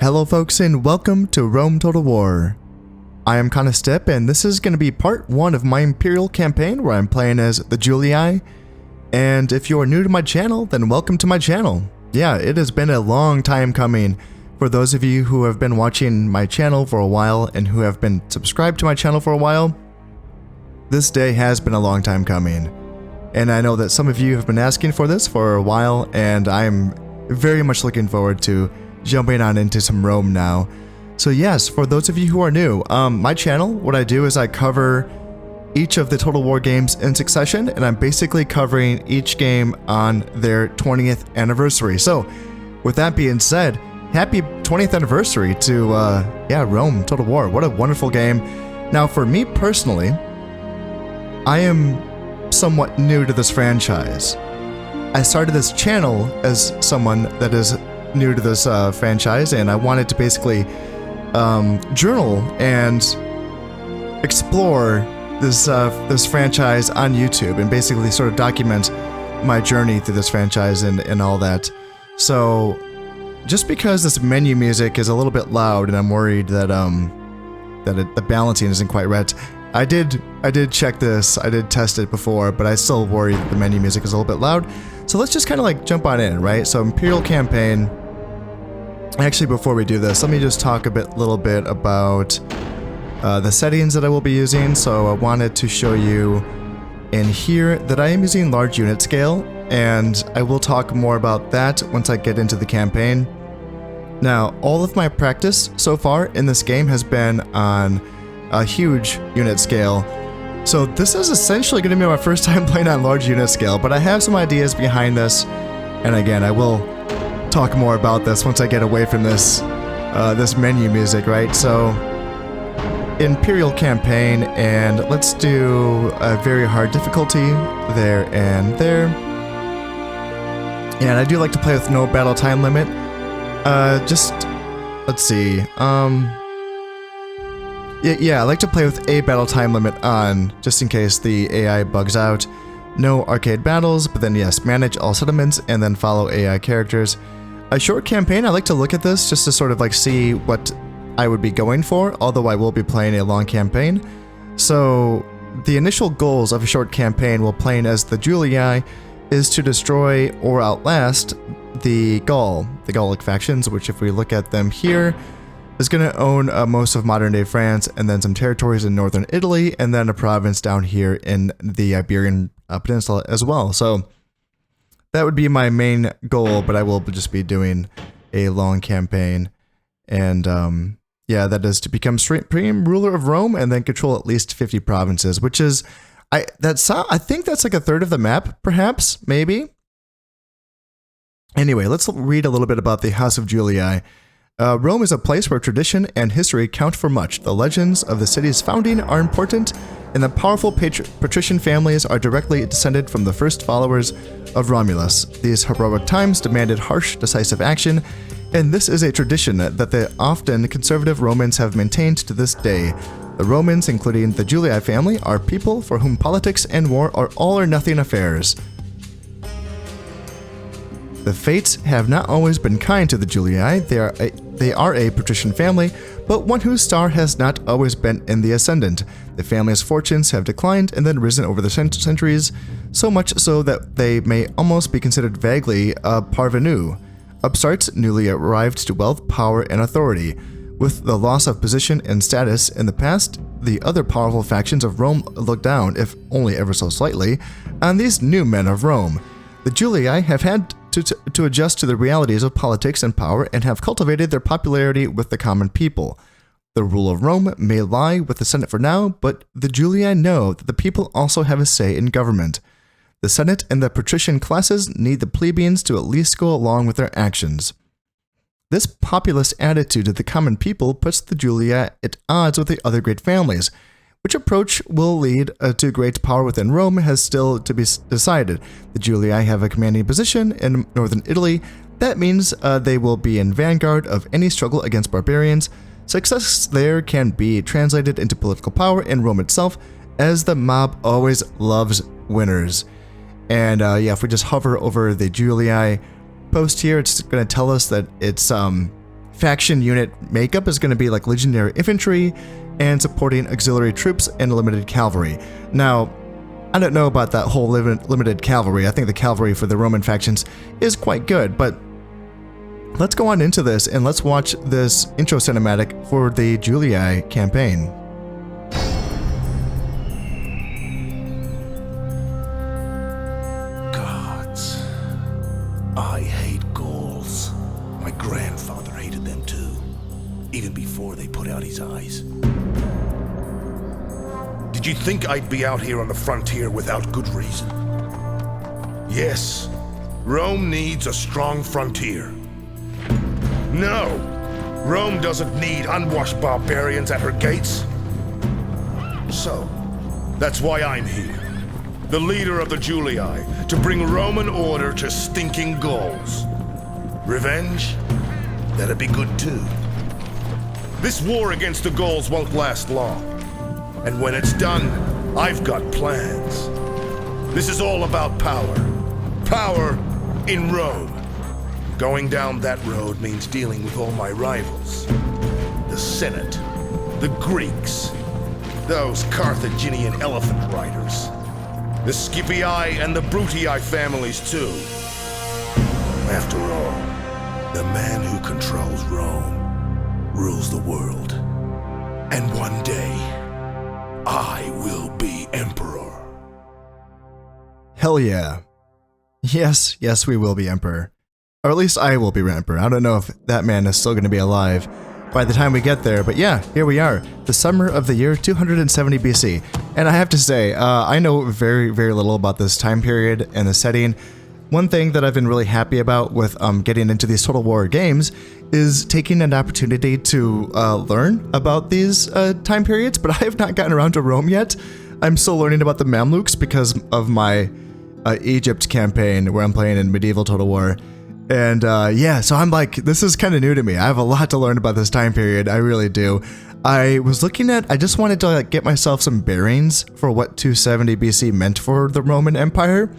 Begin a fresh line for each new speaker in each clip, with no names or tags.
Hello folks and welcome to Rome Total War. I am Step and this is going to be part 1 of my Imperial campaign where I'm playing as the Julii. And if you are new to my channel, then welcome to my channel. Yeah, it has been a long time coming. For those of you who have been watching my channel for a while and who have been subscribed to my channel for a while, this day has been a long time coming. And I know that some of you have been asking for this for a while, and I'm very much looking forward to jumping on into some Rome now. So yes, for those of you who are new, my channel, what I do is I cover each of the Total War games in succession, and I'm basically covering each game on their 20th anniversary. So with that being said, happy 20th anniversary to Rome Total War. What a wonderful game. Now for me personally, I am somewhat new to this franchise. I started this channel as someone that is new to this franchise, and I wanted to basically journal and explore this franchise on YouTube and basically sort of document my journey through this franchise and all that. So just because this menu music is a little bit loud and I'm worried that the balancing isn't quite right, I did check this, I did test it before, but I still worry that the menu music is a little bit loud. So let's just kind of like jump on in, right? So Imperial campaign. Actually, before we do this, let me just talk a little bit about the settings that I will be using. So I wanted to show you in here that I am using large unit scale, and I will talk more about that once I get into the campaign. Now, all of my practice so far in this game has been on a huge unit scale. So this is essentially going to be my first time playing on large unit scale, but I have some ideas behind this, and again, I will talk more about this once I get away from this this menu music, right? So Imperial campaign, and let's do a very hard difficulty there and there. And I do like to play with no battle time limit. Just let's see. Yeah, I like to play with a battle time limit on, just in case the AI bugs out. No arcade battles, but then yes, manage all settlements and then follow AI characters. A short campaign, I like to look at this just to sort of like see what I would be going for, although I will be playing a long campaign. So the initial goals of a short campaign while playing as the Julii is to destroy or outlast the Gallic factions, which if we look at them here, is going to own most of modern-day France, and then some territories in northern Italy, and then a province down here in the Iberian Peninsula as well. So that would be my main goal, but I will just be doing a long campaign. And yeah, that is to become supreme ruler of Rome and then control at least 50 provinces, which is, I think that's like a third of the map, perhaps, maybe. Anyway, let's read a little bit about the House of Julii. Rome is a place where tradition and history count for much. The legends of the city's founding are important, and the powerful patrician families are directly descended from the first followers of Romulus. These heroic times demanded harsh, decisive action, and this is a tradition that the often conservative Romans have maintained to this day. The Romans, including the Julii family, are people for whom politics and war are all-or-nothing affairs. The fates have not always been kind to the Julii. They are a patrician family, but one whose star has not always been in the ascendant. The family's fortunes have declined and then risen over the centuries, so much so that they may almost be considered vaguely parvenus, upstarts newly arrived to wealth, power, and authority. With the loss of position and status in the past, the other powerful factions of Rome look down, if only ever so slightly, on these new men of Rome. The Julii have had to adjust to the realities of politics and power and have cultivated their popularity with the common people. The rule of Rome may lie with the Senate for now, but the Julii know that the people also have a say in government. The Senate and the patrician classes need the plebeians to at least go along with their actions. This populist attitude of the common people puts the Julii at odds with the other great families. Which approach will lead to great power within Rome has still to be decided. The Julii have a commanding position in northern Italy. That means they will be in vanguard of any struggle against barbarians. Success there can be translated into political power in Rome itself, as the mob always loves winners. And yeah, if we just hover over the Julii post here, it's going to tell us that it's faction unit makeup is going to be like legionary infantry and supporting auxiliary troops and limited cavalry. Now, I don't know about that whole limited cavalry. I think the cavalry for the Roman factions is quite good, but let's go on into this and let's watch this intro cinematic for the Julii campaign.
Gods. I hate Gauls. My grandfather hated them too, even before they put out his eyes. Did you think I'd be out here on the frontier without good reason? Yes, Rome needs a strong frontier. No, Rome doesn't need unwashed barbarians at her gates. So, that's why I'm here, the leader of the Julii, to bring Roman order to stinking Gauls. Revenge? That'd be good too. This war against the Gauls won't last long. And when it's done, I've got plans. This is all about power. Power in Rome. Going down that road means dealing with all my rivals. The Senate, the Greeks, those Carthaginian elephant riders, the Scipii and the Brutii families too. After all, the man who controls Rome rules the world. And one day, I will be emperor.
Hell yeah. Yes, we will be emperor. Or at least I will be emperor. I don't know if that man is still going to be alive by the time we get there, but yeah, here we are. The summer of the year 270 BC. And I have to say, I know very, very little about this time period and the setting. One thing that I've been really happy about with getting into these Total War games is taking an opportunity to learn about these time periods, but I have not gotten around to Rome yet. I'm still learning about the Mamluks because of my Egypt campaign where I'm playing in medieval Total War. And yeah, so I'm like, this is kind of new to me. I have a lot to learn about this time period. I really do. I was looking at, I just wanted to like get myself some bearings for what 270 BC meant for the Roman Empire.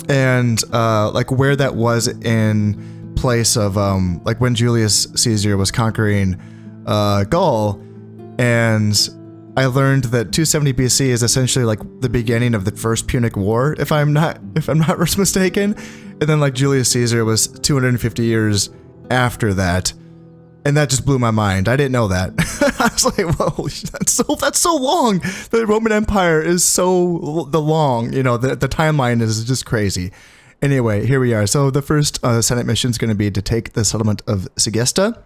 And like where that was in place of like when Julius Caesar was conquering Gaul, and I learned that 270 BC is essentially like the beginning of the First Punic War, if I'm not mistaken, and then like Julius Caesar was 250 years after that, and that just blew my mind. I didn't know that. I was like, whoa, that's so long. The Roman Empire is so long. You know, the timeline is just crazy. Anyway, here we are. So the first Senate mission is going to be to take the settlement of Segesta.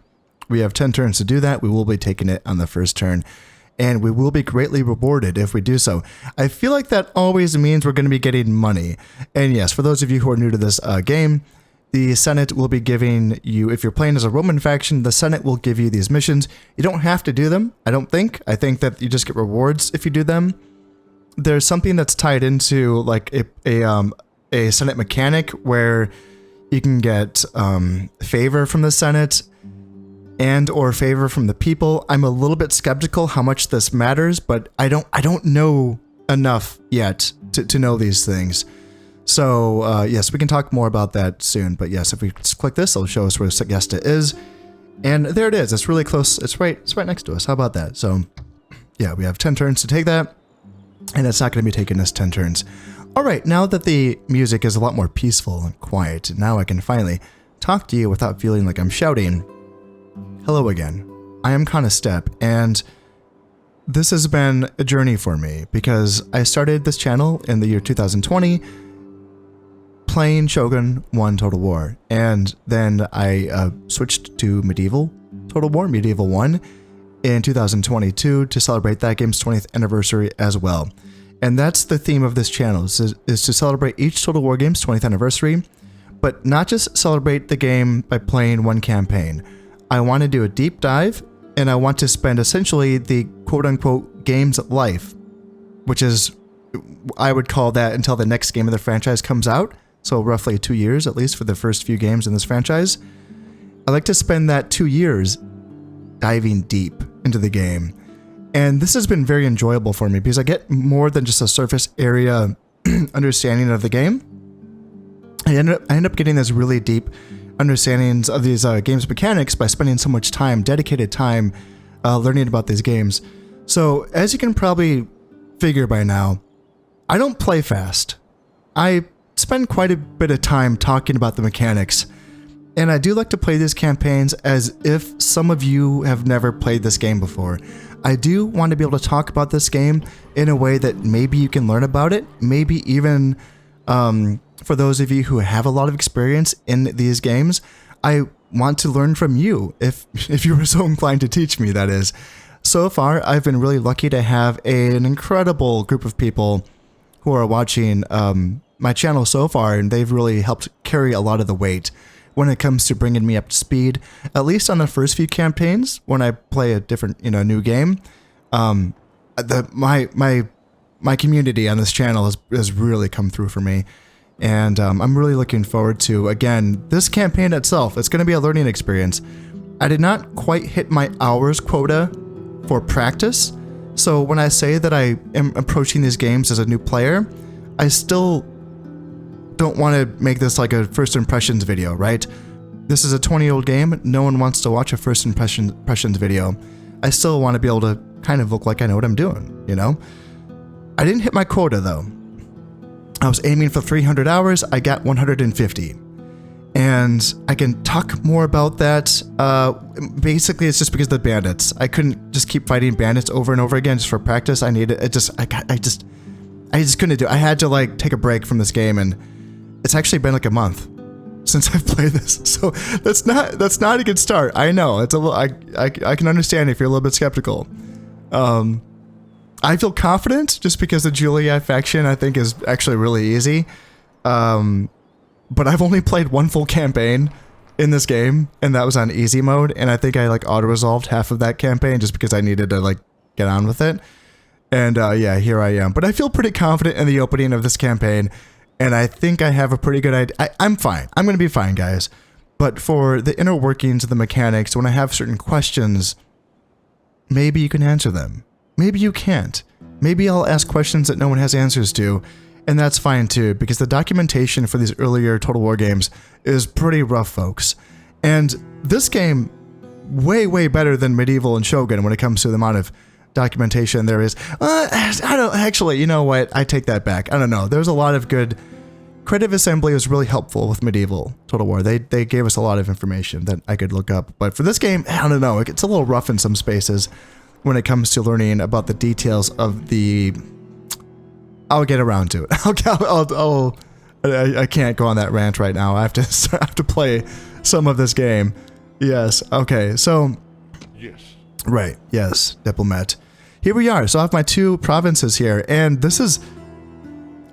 We have 10 turns to do that. We will be taking it on the first turn, and we will be greatly rewarded if we do so. I feel like that always means we're going to be getting money. And yes, for those of you who are new to this game, the Senate will be giving you, if you're playing as a Roman faction, the Senate will give you these missions. You don't have to do them, I don't think. I think that you just get rewards if you do them. There's something that's tied into like a Senate mechanic where you can get favor from the Senate and or favor from the people. I'm a little bit skeptical how much this matters, but I don't know enough yet to know these things. So yes, we can talk more about that soon. But yes, if we just click this, it'll show us where Segesta is, and there it is. It's really close. It's right next to us. How about that? So yeah, we have 10 turns to take that, and it's not going to be taking us 10 turns. All right, now that the music is a lot more peaceful and quiet, now I can finally talk to you without feeling like I'm shouting. Hello again. I am Step, and this has been a journey for me because I started this channel in the year 2020 playing Shogun 1 Total War, and then I switched to Medieval Total War, Medieval 1, in 2022 to celebrate that game's 20th anniversary as well. And that's the theme of this channel, is to celebrate each Total War game's 20th anniversary, but not just celebrate the game by playing one campaign. I want to do a deep dive, and I want to spend essentially the quote-unquote game's life, which is, I would call that until the next game of the franchise comes out, so roughly 2 years at least for the first few games in this franchise. I like to spend that 2 years diving deep into the game. And this has been very enjoyable for me because I get more than just a surface area understanding of the game. I end up getting this really deep understandings of these games mechanics by spending so much time, dedicated time, learning about these games. So, as you can probably figure by now, I don't play fast. I spend quite a bit of time talking about the mechanics, and I do like to play these campaigns as if some of you have never played this game before. I do want to be able to talk about this game in a way that maybe you can learn about it, maybe even for those of you who have a lot of experience in these games. I want to learn from you, if you were so inclined to teach me, that is. So far, I've been really lucky to have an incredible group of people who are watching my channel so far, and they've really helped carry a lot of the weight when it comes to bringing me up to speed, at least on the first few campaigns when I play a different, new game. My community on this channel has really come through for me, and I'm really looking forward to, again, this campaign itself. It's going to be a learning experience. I did not quite hit my hours quota for practice, so when I say that I am approaching these games as a new player, I still don't want to make this like a first impressions video, right? This is a 20-year-old game. No one wants to watch a first impressions video. I still want to be able to kind of look like I know what I'm doing, I didn't hit my quota though. I was aiming for 300 hours. I got 150. And I can talk more about that. Basically, it's just because of the bandits. I couldn't just keep fighting bandits over and over again just for practice. I needed it. I just couldn't do it. I had to take a break from this game, and it's actually been like a month since I've played this. So that's not a good start. I know it's a little. I can understand if you're a little bit skeptical. I feel confident just because the Julii faction I think is actually really easy. But I've only played one full campaign in this game, and that was on easy mode, and I think I auto-resolved half of that campaign just because I needed to get on with it. And yeah, here I am. But I feel pretty confident in the opening of this campaign, and I think I have a pretty good idea. I'm fine. I'm going to be fine, guys. But for the inner workings of the mechanics, when I have certain questions, maybe you can answer them. Maybe you can't. Maybe I'll ask questions that no one has answers to, and that's fine too, because the documentation for these earlier Total War games is pretty rough, folks. And this game, way better than Medieval and Shogun when it comes to the amount of documentation there is. I don't actually, you know what? I take that back. I don't know. There's a lot of good. Creative Assembly was really helpful with Medieval Total War. They gave us a lot of information that I could look up. But for this game, I don't know. It's a little rough in some spaces when it comes to learning about the details of the. I'll get around to it. I can't go on that rant right now. I have to play some of this game. Yes. Okay. So.
Yes.
Right. Yes. Diplomat. Here we are. So I have my two provinces here, and this is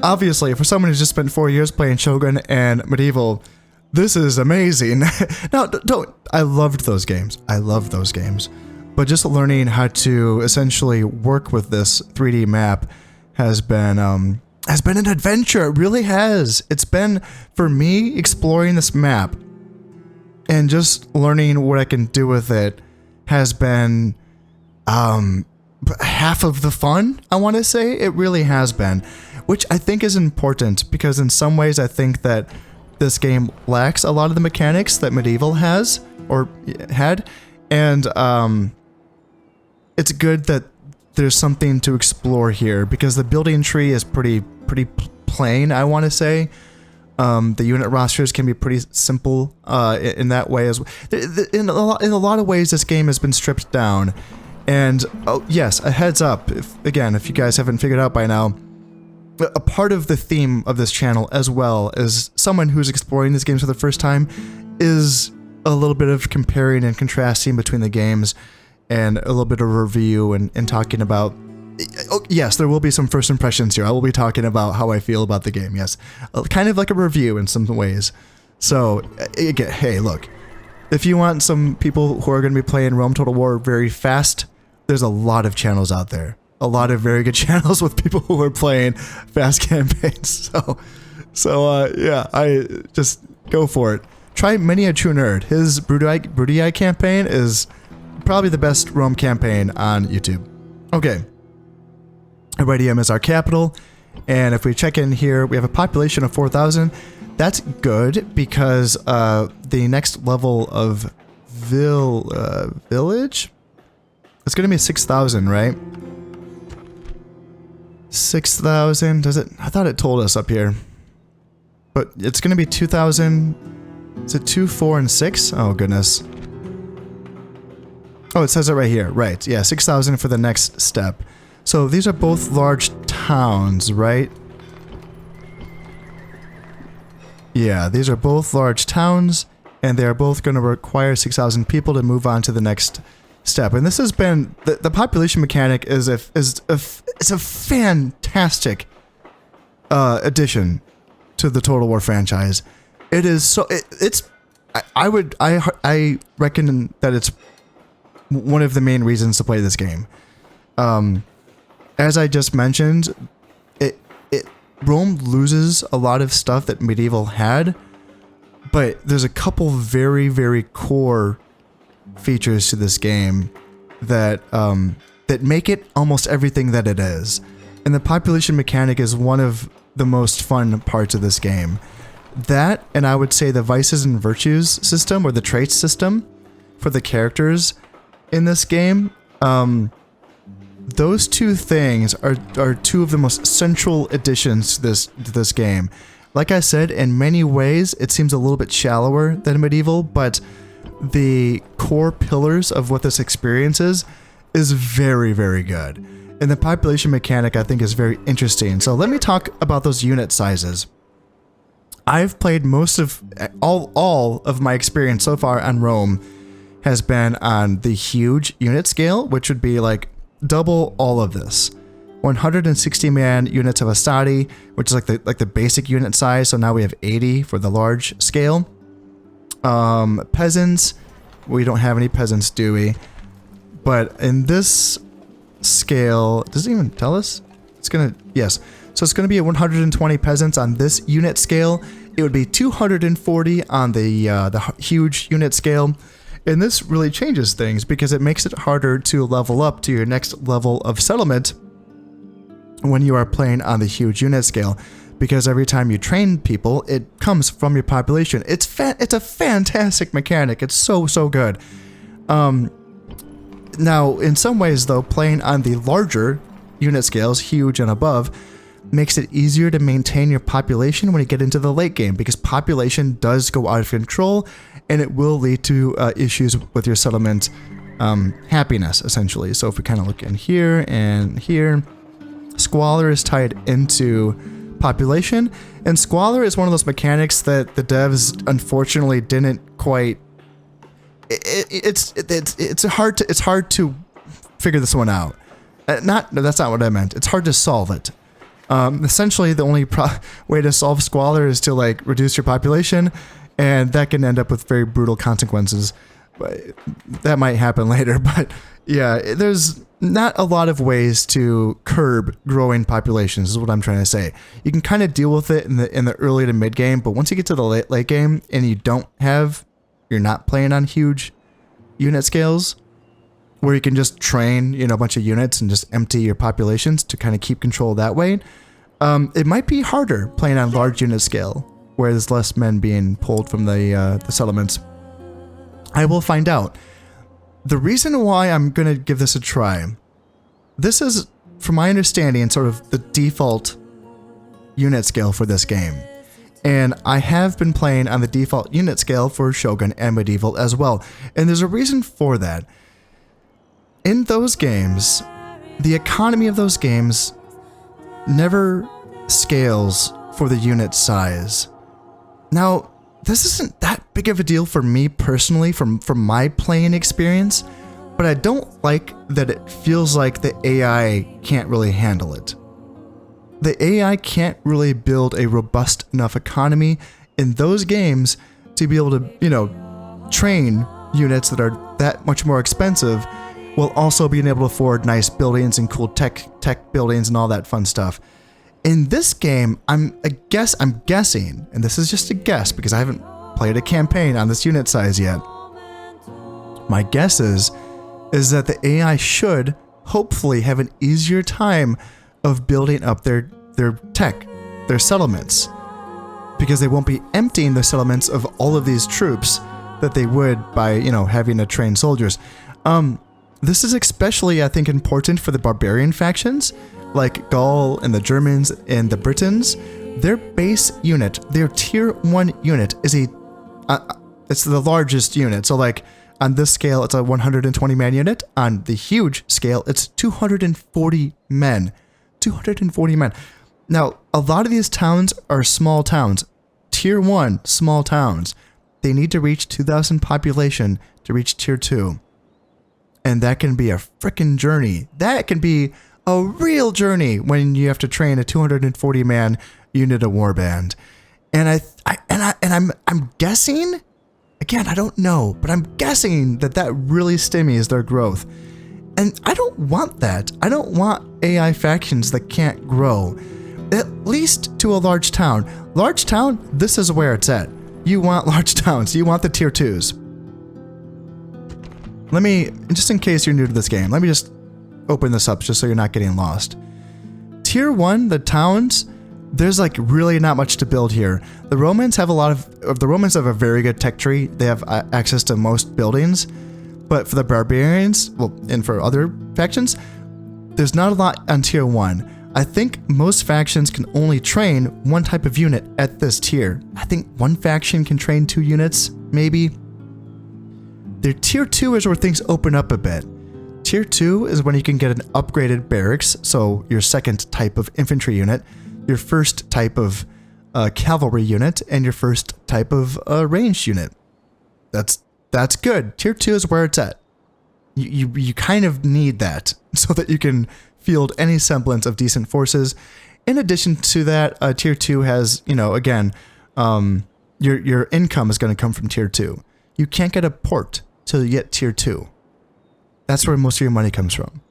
obviously for someone who's just spent 4 years playing Shogun and Medieval. This is amazing. Now, don't. I loved those games. But just learning how to essentially work with this 3D map has been an adventure. It really has. It's been, for me, exploring this map and just learning what I can do with it has been half of the fun, I want to say. It really has been, which I think is important because in some ways I think that this game lacks a lot of the mechanics that Medieval has or had, and it's good that there's something to explore here because the building tree is pretty plain, I want to say. The unit rosters can be pretty simple in that way as well. In a lot of ways, this game has been stripped down. And oh, yes, a heads up, if you guys haven't figured out by now, a part of the theme of this channel as well as someone who's exploring these games for the first time is a little bit of comparing and contrasting between the games and a little bit of review and talking about. Oh, yes, there will be some first impressions here. I will be talking about how I feel about the game, yes. Kind of like a review in some ways. So, again, hey, look. If you want some people who are going to be playing Rome Total War very fast, there's a lot of channels out there. A lot of very good channels with people who are playing fast campaigns. So yeah, I just go for it. Try Many a True Nerd. His Brudii campaign is probably the best Rome campaign on YouTube. Okay. Iridium is our capital, And if we check in here, we have a population of 4,000. That's good because the next level of village, it's going to be 6,000, right? 6,000, does it? I thought it told us up here. But it's going to be 2,000. Is it 2, 4, and 6? Oh, goodness. Oh, it says it right here. Right. Yeah, 6,000 for the next step. So these are both large towns, right? Yeah, these are both large towns, and they are both going to require 6,000 people to move on to the next step. And this has been the population mechanic is a fantastic addition to the Total War franchise. It is so I reckon that it's one of the main reasons to play this game. As I just mentioned, Rome loses a lot of stuff that Medieval had, but there's a couple very, very core features to this game that that make it almost everything that it is. And the population mechanic is one of the most fun parts of this game. That, and I would say the vices and virtues system, or the traits system for the characters in this game, those two things are two of the most central additions to this game. Like I said, in many ways, it seems a little bit shallower than Medieval, but the core pillars of what this experience is very, very good. And the population mechanic, I think, is very interesting. So let me talk about those unit sizes. I've played most of all of my experience so far on Rome has been on the huge unit scale, which would be like double all of this. 160 man units of Astati, which is like the basic unit size. So now we have 80 for the large scale. Peasants, we don't have any peasants, do we? But in this scale, does it even tell us? It's gonna, yes. So it's gonna be 120 peasants on this unit scale. It would be 240 on the huge unit scale. And this really changes things because it makes it harder to level up to your next level of settlement when you are playing on the huge unit scale. Because every time you train people, it comes from your population. It's a fantastic mechanic. It's so good. Now, in some ways, though, playing on the larger unit scales, huge and above, makes it easier to maintain your population when you get into the late game, because population does go out of control, and it will lead to issues with your settlement happiness, essentially. So if we kind of look in here and here, Squalor is tied into population, and Squalor is one of those mechanics that the devs unfortunately didn't quite. It's hard to figure this one out. That's not what I meant. It's hard to solve it. Essentially, the only way to solve Squalor is to like reduce your population, and that can end up with very brutal consequences. But that might happen later. But yeah, there's not a lot of ways to curb growing populations, is what I'm trying to say. You can kind of deal with it in the early to mid game, but once you get to the late game and you're not playing on huge unit scales where you can just train, a bunch of units and just empty your populations to kind of keep control that way. It might be harder playing on large unit scale where there's less men being pulled from the settlements. I will find out. The reason why I'm going to give this a try, this is, from my understanding, sort of the default unit scale for this game. And I have been playing on the default unit scale for Shogun and Medieval as well. And there's a reason for that. In those games, the economy of those games never scales for the unit size. Now, this isn't that big of a deal for me personally from my playing experience, but I don't like that it feels like the AI can't really handle it. The AI can't really build a robust enough economy in those games to be able to, train units that are that much more expensive while also being able to afford nice buildings and cool tech buildings and all that fun stuff. In this game, I'm guessing, and this is just a guess because I haven't played a campaign on this unit size yet. My guess is that the AI should hopefully have an easier time of building up their their tech, their settlements, because they won't be emptying their settlements of all of these troops that they would by, you know, having to train soldiers. This is especially, I think, important for the barbarian factions, like Gaul and the Germans and the Britons. Their base unit, their tier 1 unit is it's the largest unit. So like on this scale, it's a 120 man unit. On the huge scale, it's 240 men. 240 men. Now, a lot of these towns are small towns. Tier 1 small towns. They need to reach 2,000 population to reach tier 2. And that can be a freaking journey. That can be a real journey when you have to train a 240 man unit of warband. And I'm guessing, again, I don't know, but I'm guessing that really stymies their growth. And I don't want that. I don't want AI factions that can't grow. At least to a large town. Large town, this is where it's at. You want large towns. You want the tier 2s. Let me, just in case you're new to this game, let me just open this up just so you're not getting lost. Tier 1, the towns, there's like really not much to build here. The Romans have a very good tech tree. They have access to most buildings. But for the barbarians, well, and for other factions, there's not a lot on tier 1. I think most factions can only train one type of unit at this tier. I think one faction can train 2 units, maybe. Their tier 2 is where things open up a bit. Tier 2 is when you can get an upgraded barracks, so your second type of infantry unit, your first type of cavalry unit, and your first type of ranged unit. That's good. Tier 2 is where it's at. You kind of need that so that you can field any semblance of decent forces. In addition to that, tier 2 has, you know, again, your income is going to come from tier 2. You can't get a port till you get tier 2. That's where most of your money comes from.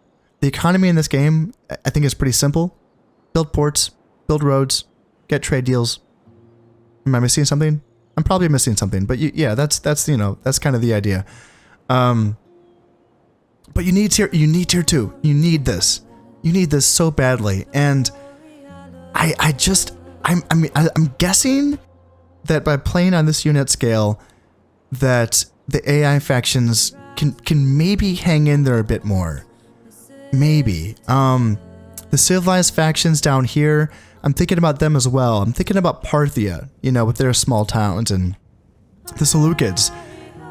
The economy in this game, I think, is pretty simple. Build ports, build roads, get trade deals. Am I missing something? I'm probably missing something, but yeah, that's you know, that's kind of the idea. But you need tier 2. You need this. You need this so badly, and I'm guessing that by playing on this unit scale, that the AI factions can maybe hang in there a bit more. Maybe. The civilized factions down here, I'm thinking about them as well. I'm thinking about Parthia, you know, with their small towns, and the Seleucids.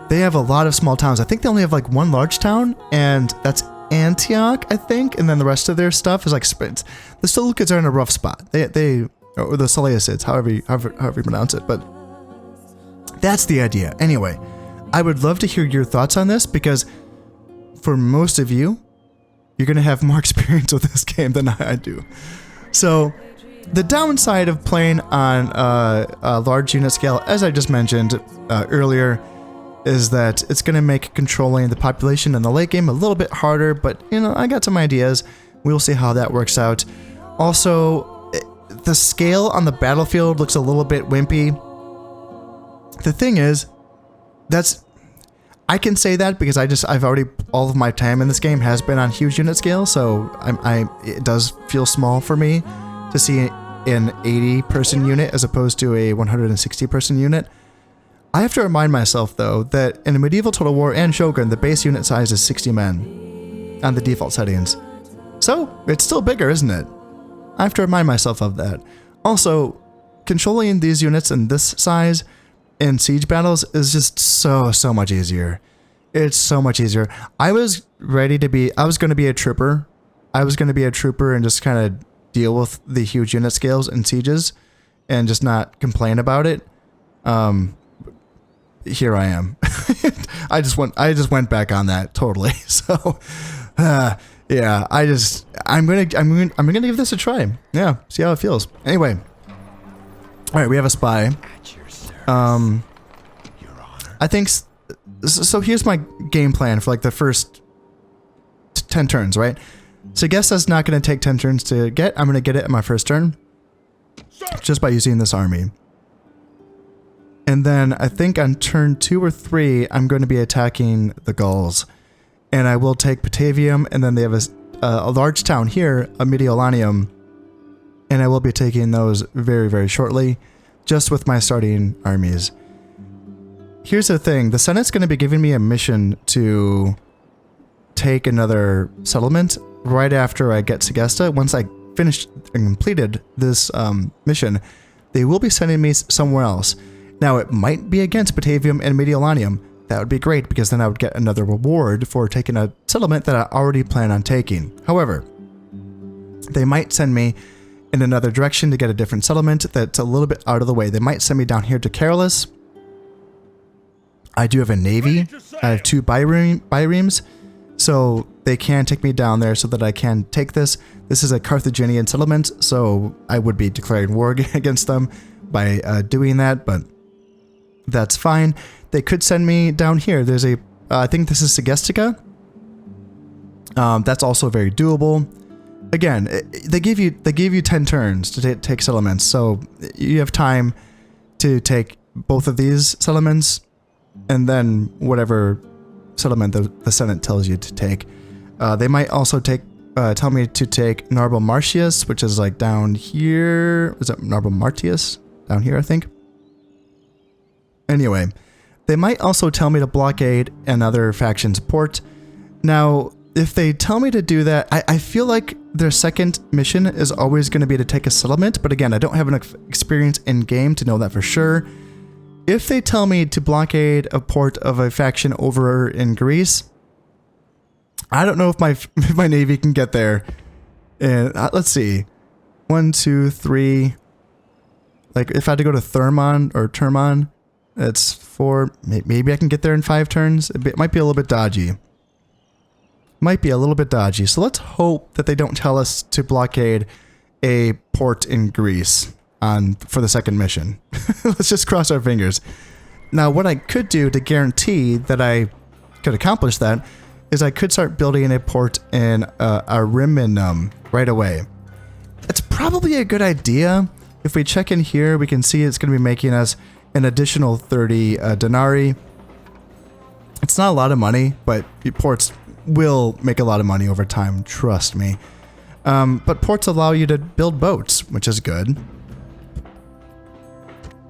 They have a lot of small towns. I think they only have like one large town, and that's Antioch, I think, and then the rest of their stuff is like Sprint. The Seleucids are in a rough spot. Or the Seleucids, however you pronounce it, but that's the idea. Anyway, I would love to hear your thoughts on this, because for most of you, you're going to have more experience with this game than I do. So the downside of playing on a large unit scale, as I just mentioned earlier, is that it's going to make controlling the population in the late game a little bit harder, but, you know, I got some ideas. We'll see how that works out. Also, the scale on the battlefield looks a little bit wimpy. The thing is, I can say that because I've already, all of my time in this game has been on huge unit scale, so it does feel small for me to see an 80 person unit as opposed to a 160 person unit. I have to remind myself, though, that in Medieval Total War and Shogun, the base unit size is 60 men on the default settings. So, it's still bigger, isn't it? I have to remind myself of that. Also, controlling these units in this size in siege battles is just so much easier. It's so much easier. I was going to be a trooper. I was going to be a trooper and just kind of deal with the huge unit scales in sieges and just not complain about it. Here I am. I just went back on that totally. So, yeah, I'm gonna give this a try. Yeah, see how it feels. Anyway, all right, we have a spy. I think so. Here's my game plan for like the first 10 turns, right? Segesta's not going to take 10 turns to get. I'm going to get it in my first turn just by using this army. And then I think on turn 2 or 3, I'm going to be attacking the Gauls. And I will take Patavium, and then they have a large town here, a Mediolanium. and I will be taking those very, very shortly, just with my starting armies. Here's the thing, the Senate's going to be giving me a mission to take another settlement right after I get Segesta. Once I finished and completed this mission, they will be sending me somewhere else. Now, it might be against Batavium and Mediolanium. That would be great, because then I would get another reward for taking a settlement that I already plan on taking. However, they might send me in another direction to get a different settlement that's a little bit out of the way. They might send me down here to Carolus. I do have a navy. I have 2 biremes, so they can take me down there so that I can take this. This is a Carthaginian settlement, so I would be declaring war against them by doing that, but that's fine. They could send me down here. There's a, I think this is Segesta. That's also very doable. Again, they give you 10 turns to take settlements, so you have time to take both of these settlements, and then whatever settlement the Senate tells you to take. They might also tell me to take Narbo Martius, which is like down here. Is it Narbo Martius? Down here, I think. Anyway, they might also tell me to blockade another faction's port. Now, if they tell me to do that, I feel like their second mission is always going to be to take a settlement, but again, I don't have enough experience in game to know that for sure. If they tell me to blockade a port of a faction over in Greece, I don't know if my navy can get there. And let's see, 1, 2, 3. Like if I had to go to Thermon or Termon, it's 4. Maybe I can get there in 5 turns. It might be a little bit dodgy. So let's hope that they don't tell us to blockade a port in Greece for the second mission. Let's just cross our fingers. Now, what I could do to guarantee that I could accomplish that is I could start building a port in Ariminum right away. It's probably a good idea. If we check in here, we can see it's going to be making us an additional 30 denarii. It's not a lot of money, but ports will make a lot of money over time, trust me. But ports allow you to build boats, which is good.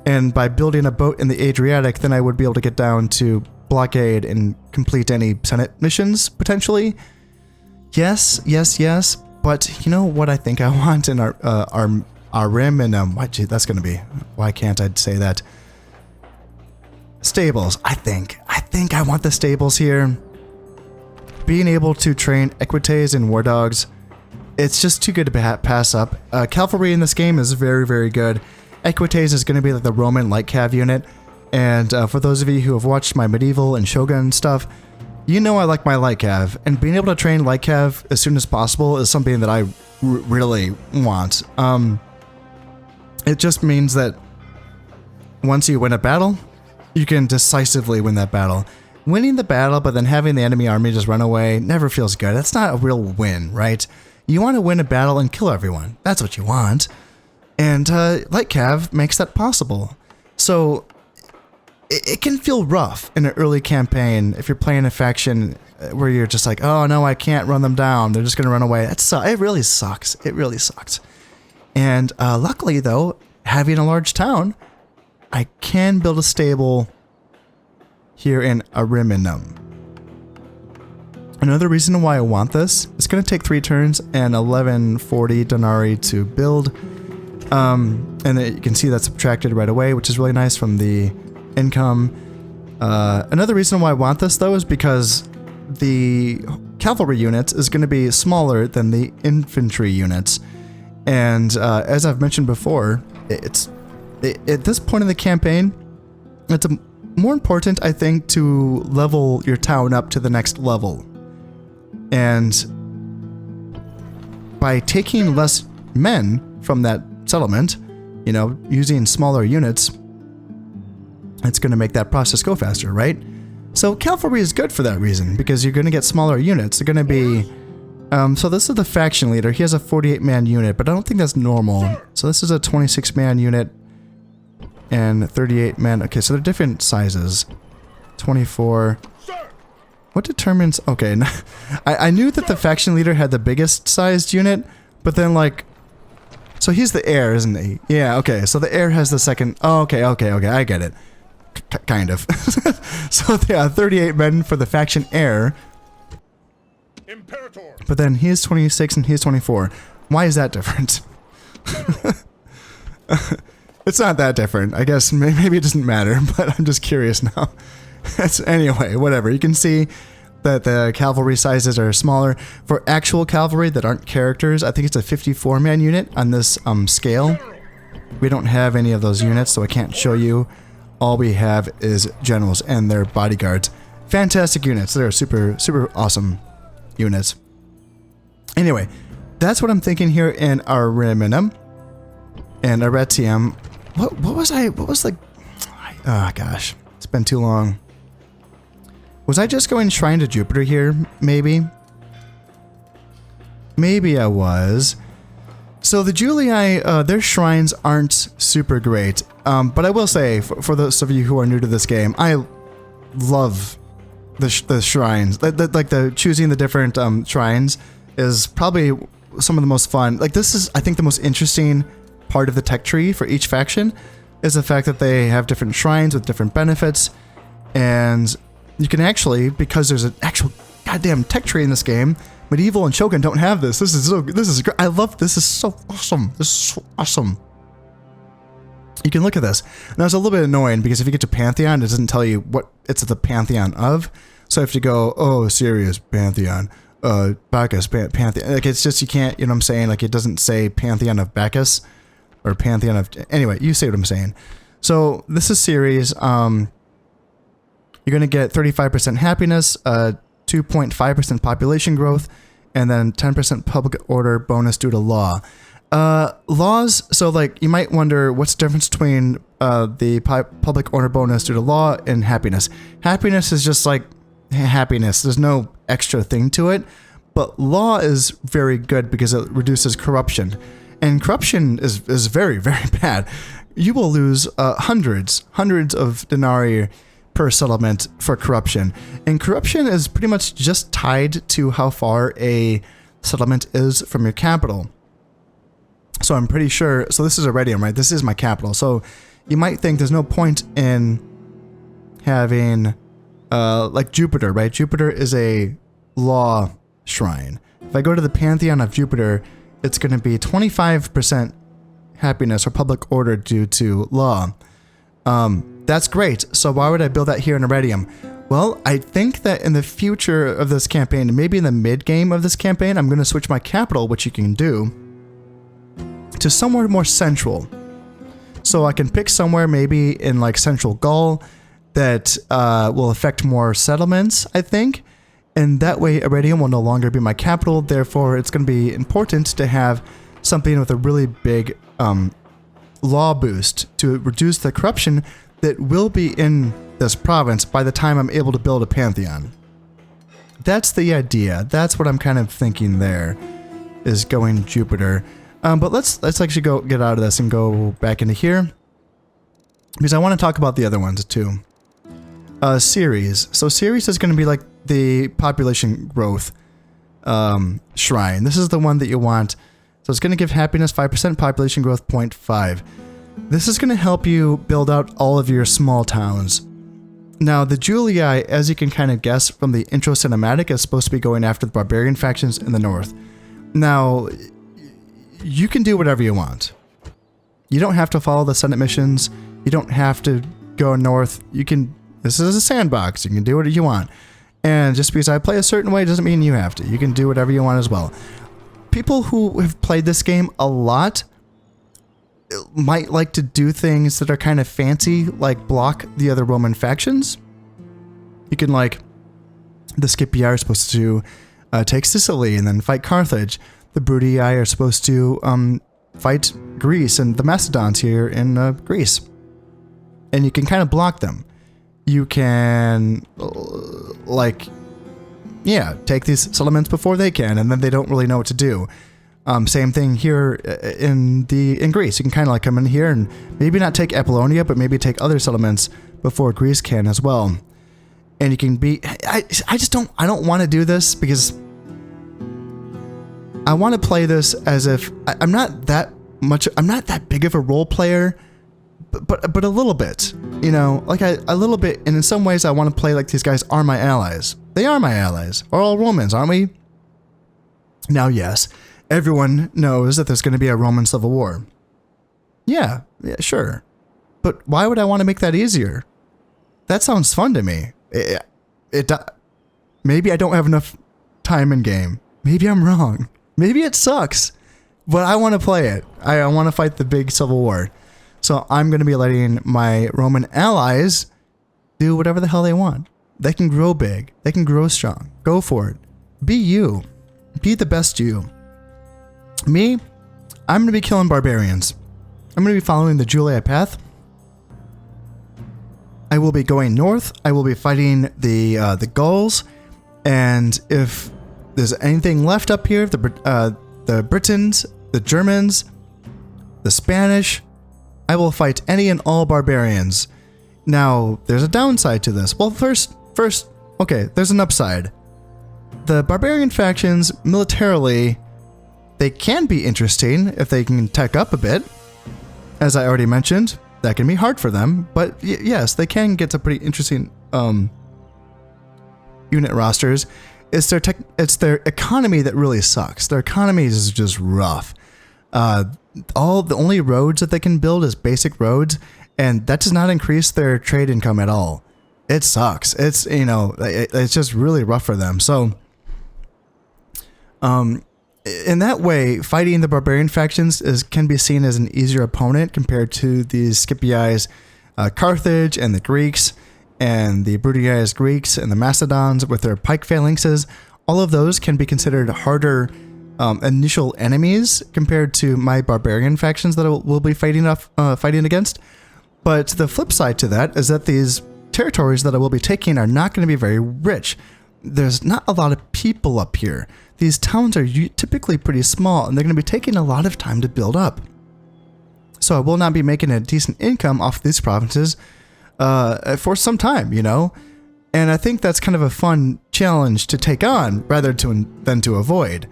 And by building a boat in the Adriatic, then I would be able to get down to blockade and complete any Senate missions, potentially. Yes. But you know what I think I want in our Ariminum? Gee, that's going to be... Why can't I say that? Stables, I think I want the stables here. Being able to train Equites and War Dogs, it's just too good to pass up. Cavalry in this game is very, very good. Equites is going to be like the Roman light cav unit, and for those of you who have watched my medieval and shogun stuff, you know I like my light cav, and being able to train light cav as soon as possible is something that I really want. It just means that once you win a battle, you can decisively win that battle. Winning the battle, but then having the enemy army just run away never feels good. That's not a real win, right? You want to win a battle and kill everyone. That's what you want. And Light Cav makes that possible. So it can feel rough in an early campaign if you're playing a faction where you're just like, oh no, I can't run them down. They're just going to run away. It really sucks. It really sucks. And luckily though, having a large town, I can build a stable here in Ariminum. Another reason why I want this, it's going to take 3 turns and 1140 denarii to build. And you can see that's subtracted right away, which is really nice from the income. Another reason why I want this though is because the cavalry units is going to be smaller than the infantry units. And as I've mentioned before, at this point in the campaign, it's more important, I think, to level your town up to the next level. And by taking less men from that settlement, you know, using smaller units, it's going to make that process go faster, right? So cavalry is good for that reason, because you're going to get smaller units. They're going to be... so this is the faction leader. He has a 48-man unit, but I don't think that's normal. So this is a 26-man unit and 38-man. Okay, so they're different sizes. 24. What determines... Okay, I knew that the faction leader had the biggest sized unit, but then, like, So he's the heir, isn't he? Yeah, okay. So the heir has the second... Oh, okay. I get it. Kind of. So, yeah, 38 men for the faction heir.
Imperator.
But then he's 26 and he's 24. Why is that different? It's not that different. I guess maybe it doesn't matter, but I'm just curious now. Anyway, whatever. You can see that the cavalry sizes are smaller. For actual cavalry that aren't characters, I think it's a 54-man unit on this scale. We don't have any of those units, so I can't show you. All we have is generals and their bodyguards. Fantastic units. They're super, super awesome units. Anyway, that's what I'm thinking here in Ariminum and Arretium. What was the... Oh, gosh. It's been too long. Was I just going Shrine to Jupiter here, maybe? Maybe I was. So the Julii, their shrines aren't super great. But I will say, for those of you who are new to this game, I love the shrines. Like choosing the different shrines is probably some of the most fun. Like this is, I think, the most interesting part of the tech tree for each faction is the fact that they have different shrines with different benefits. And you can actually, because there's an actual goddamn tech tree in this game, Medieval and Shogun don't have this. This is great. I love this. Is so awesome. This is so awesome. You can look at this. Now it's a little bit annoying because if you get to Pantheon, it doesn't tell you what it's the Pantheon of. So I have to go, oh, Sirius, Pantheon, Bacchus, Pantheon. Like it's just, you can't, you know what I'm saying? Like it doesn't say Pantheon of Bacchus or Pantheon of, anyway, you see what I'm saying. So this is Ceres. You're going to get 35% happiness, 2.5% population growth, and then 10% public order bonus due to law. Laws, so like you might wonder what's the difference between the public order bonus due to law and happiness. Happiness is just like happiness. There's no extra thing to it. But law is very good because it reduces corruption. And corruption is very, very bad. You will lose hundreds of denarii per settlement for corruption. And corruption is pretty much just tied to how far a settlement is from your capital. So I'm pretty sure, so this is Arretium, right? This is my capital. So you might think there's no point in having, like Jupiter, right? Jupiter is a law shrine. If I go to the Pantheon of Jupiter, it's going to be 25% happiness or public order due to law. That's great. So why would I build that here in Arretium? Well, I think that in the future of this campaign, maybe in the mid-game of this campaign, I'm going to switch my capital, which you can do, to somewhere more central. So I can pick somewhere maybe in like central Gaul that will affect more settlements, I think. And that way Arretium will no longer be my capital. Therefore, it's going to be important to have something with a really big law boost to reduce the corruption that will be in this province by the time I'm able to build a Pantheon. That's the idea. That's what I'm kind of thinking there, is going Jupiter. But let's actually go get out of this and go back into here, because I want to talk about the other ones too. Ceres. So Ceres is going to be like the population growth shrine. This is the one that you want. So it's going to give happiness 5%, population growth 0.5. This is going to help you build out all of your small towns. Now, the Julii, as you can kind of guess from the intro cinematic, is supposed to be going after the barbarian factions in the north. Now, you can do whatever you want. You don't have to follow the Senate missions. You don't have to go north. You can, this is a sandbox. You can do whatever you want. And just because I play a certain way doesn't mean you have to. You can do whatever you want as well. People who have played this game a lot might like to do things that are kind of fancy, like block the other Roman factions. You can, like, the Scipii are supposed to take Sicily and then fight Carthage. The Brutii are supposed to fight Greece and the Macedons here in Greece. And you can kind of block them. You can, like, yeah, take these settlements before they can, and then they don't really know what to do. Same thing here in Greece. You can kind of like come in here and maybe not take Apollonia, but maybe take other settlements before Greece can as well. And you can be, I don't want to do this because I want to play this as if I'm not that much. I'm not that big of a role player, but a little bit. You know, like a little bit. And in some ways, I want to play like these guys are my allies. They are my allies. We're all Romans, aren't we? Now, yes, everyone knows that there's going to be a Roman civil war. Yeah, sure. But why would I want to make that easier? That sounds fun to me. Maybe I don't have enough time in game. Maybe I'm wrong. Maybe it sucks. But I want to play it. I want to fight the big civil war. So I'm going to be letting my Roman allies do whatever the hell they want. They can grow big. They can grow strong. Go for it. Be you. Be the best you. Me, I'm going to be killing barbarians. I'm going to be following the Julii path. I will be going north. I will be fighting the Gauls. And if there's anything left up here, the Britons, the Germans, the Spanish, I will fight any and all barbarians. Now, there's a downside to this. Well, first, okay, there's an upside. The barbarian factions, militarily, they can be interesting if they can tech up a bit. As I already mentioned, that can be hard for them, but yes, they can get to pretty interesting unit rosters. It's their economy that really sucks. Their economy is just rough. The only roads that they can build is basic roads, and that does not increase their trade income at all. It sucks. It's, you know, it's just really rough for them. So, in that way, fighting the barbarian factions can be seen as an easier opponent compared to the Scipii, Carthage, and the Greeks, and the Brutii Greeks and the Macedons with their pike phalanxes. All of those can be considered harder initial enemies compared to my barbarian factions that we'll be fighting against. But the flip side to that is that these territories that I will be taking are not going to be very rich. There's not a lot of people up here. These towns are typically pretty small, and they're going to be taking a lot of time to build up. So I will not be making a decent income off these provinces for some time, you know? And I think that's kind of a fun challenge to take on rather than to avoid.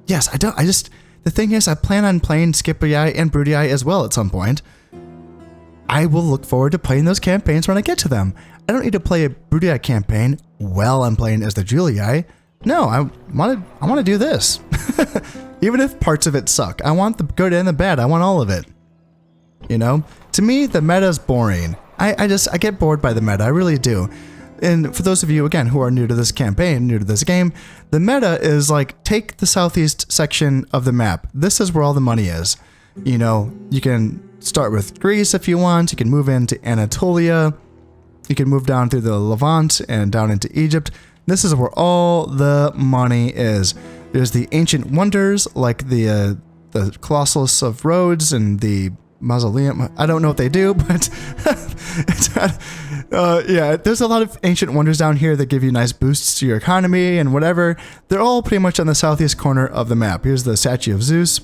Yes, the thing is, I plan on playing Scipii and Brutii as well at some point. I will look forward to playing those campaigns when I get to them. I don't need to play a Brutii campaign while I'm playing as the Julii. No, I want to do this. Even if parts of it suck. I want the good and the bad. I want all of it. You know? To me, the meta is boring. I get bored by the meta. I really do. And for those of you, again, who are new to this campaign, new to this game, the meta is like, take the southeast section of the map. This is where all the money is. You know, you can start with Greece if you want. You can move into Anatolia. You can move down through the Levant and down into Egypt. This is where all the money is. There's the ancient wonders like the Colossus of Rhodes and the Mausoleum. I don't know what they do, but yeah, there's a lot of ancient wonders down here that give you nice boosts to your economy and whatever. They're all pretty much on the southeast corner of the map. Here's the statue of Zeus.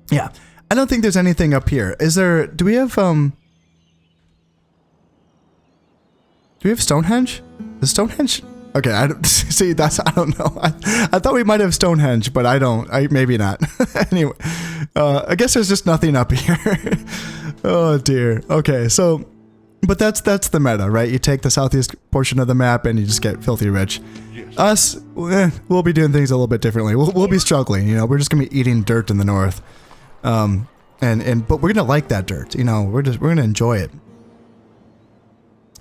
Yeah, I don't think there's anything up here. Do we have Stonehenge? Is Stonehenge? Okay, I don't see. I don't know. I thought we might have Stonehenge, but I don't. Maybe not. Anyway, I guess there's just nothing up here. Oh dear. Okay, so, but that's the meta, right? You take the southeast portion of the map and you just get filthy rich. Yes. Us, we'll be doing things a little bit differently. We'll be struggling. You know, we're just gonna be eating dirt in the north, but we're gonna like that dirt. You know, we're gonna enjoy it.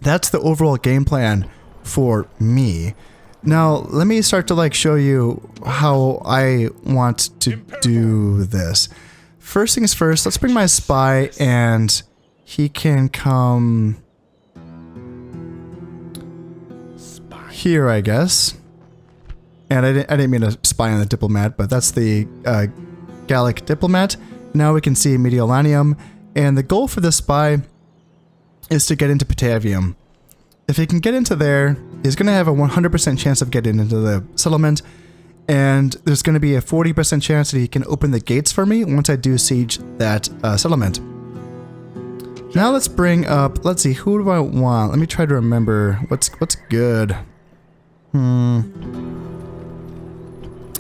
That's the overall game plan for me. Now, let me start to show you how I want to do this. First things first, let's bring my spy and he can come here, I guess. And I didn't mean to spy on the diplomat, but that's the Gallic diplomat. Now we can see Mediolanum, and the goal for this spy is to get into Patavium. If he can get into there, he's going to have a 100% chance of getting into the settlement, and there's going to be a 40% chance that he can open the gates for me once I do siege that settlement. Now let's bring up, let's see, who do I want? Let me try to remember what's good.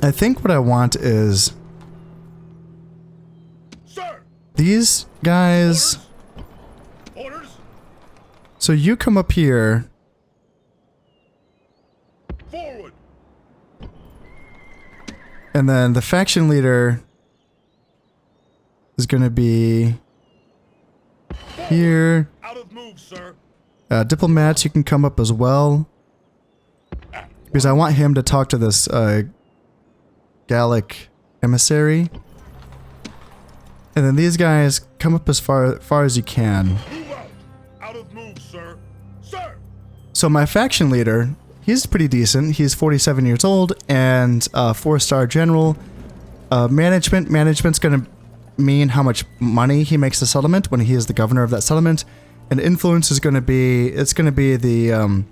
I think what I want is these guys...
Orders.
So you come up here.
Forward.
And then the faction leader is going to be here.
Out of move, sir.
Diplomats, you can come up as well. Because I want him to talk to this Gallic emissary. And then these guys come up as far as you can.
Move out. Out of move, sir. Sir.
So my faction leader, he's pretty decent. He's 47 years old and 4-star general. Management's going to mean how much money he makes the settlement when he is the governor of that settlement. And influence is going to be, it's going to be the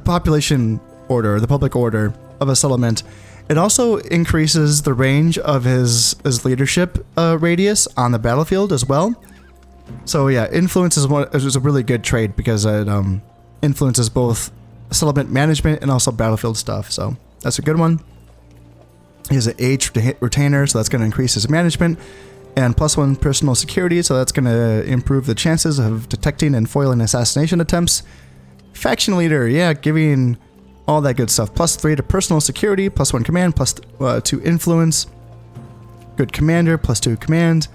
population order, the public order of a settlement. It also increases the range of his leadership radius on the battlefield as well. So yeah, influence is a really good trait because it influences both settlement management and also battlefield stuff. So that's a good one. He has an H retainer, so that's going to increase his management. And +1 personal security, so that's going to improve the chances of detecting and foiling assassination attempts. Faction leader, yeah, giving all that good stuff. +3 to personal security, +1 command, +2 influence. Good commander, +2 command.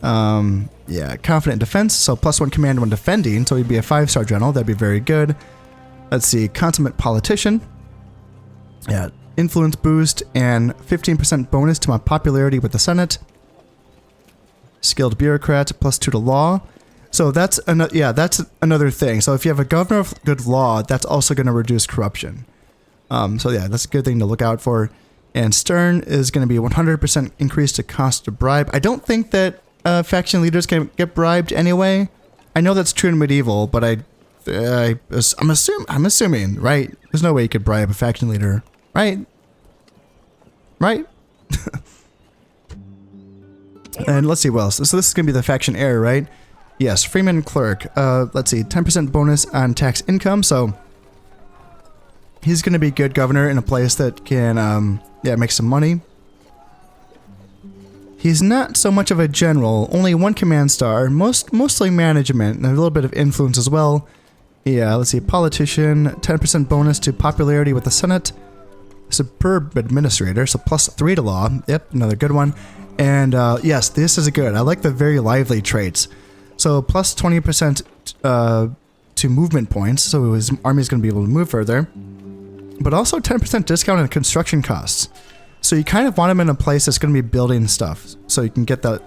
Yeah, confident defense, so +1 command when defending, so he'd be a 5-star general, that'd be very good. Let's see, consummate politician. Yeah, influence boost and 15% bonus to my popularity with the Senate. Skilled bureaucrat, +2 to law. So that's another thing. So if you have a governor of good law, that's also going to reduce corruption. So yeah, that's a good thing to look out for. And stern is going to be 100% increase to cost to bribe. I don't think that faction leaders can get bribed anyway. I know that's true in medieval, but I'm assuming, right? There's no way you could bribe a faction leader, right? Right? And let's see what else. So this is going to be the faction heir, right? Yes, Freeman Clerk. Let's see, 10% bonus on tax income. So he's going to be good governor in a place that can, make some money. He's not so much of a general, only 1 command star, mostly management, and a little bit of influence as well. Yeah, let's see, politician, 10% bonus to popularity with the Senate. Superb administrator, so +3 to law. Yep, another good one. And yes, this is good. I like the very lively traits. So plus 20% to movement points, so his army is going to be able to move further. But also 10% discount on construction costs. So you kind of want him in a place that's going to be building stuff, so you can get that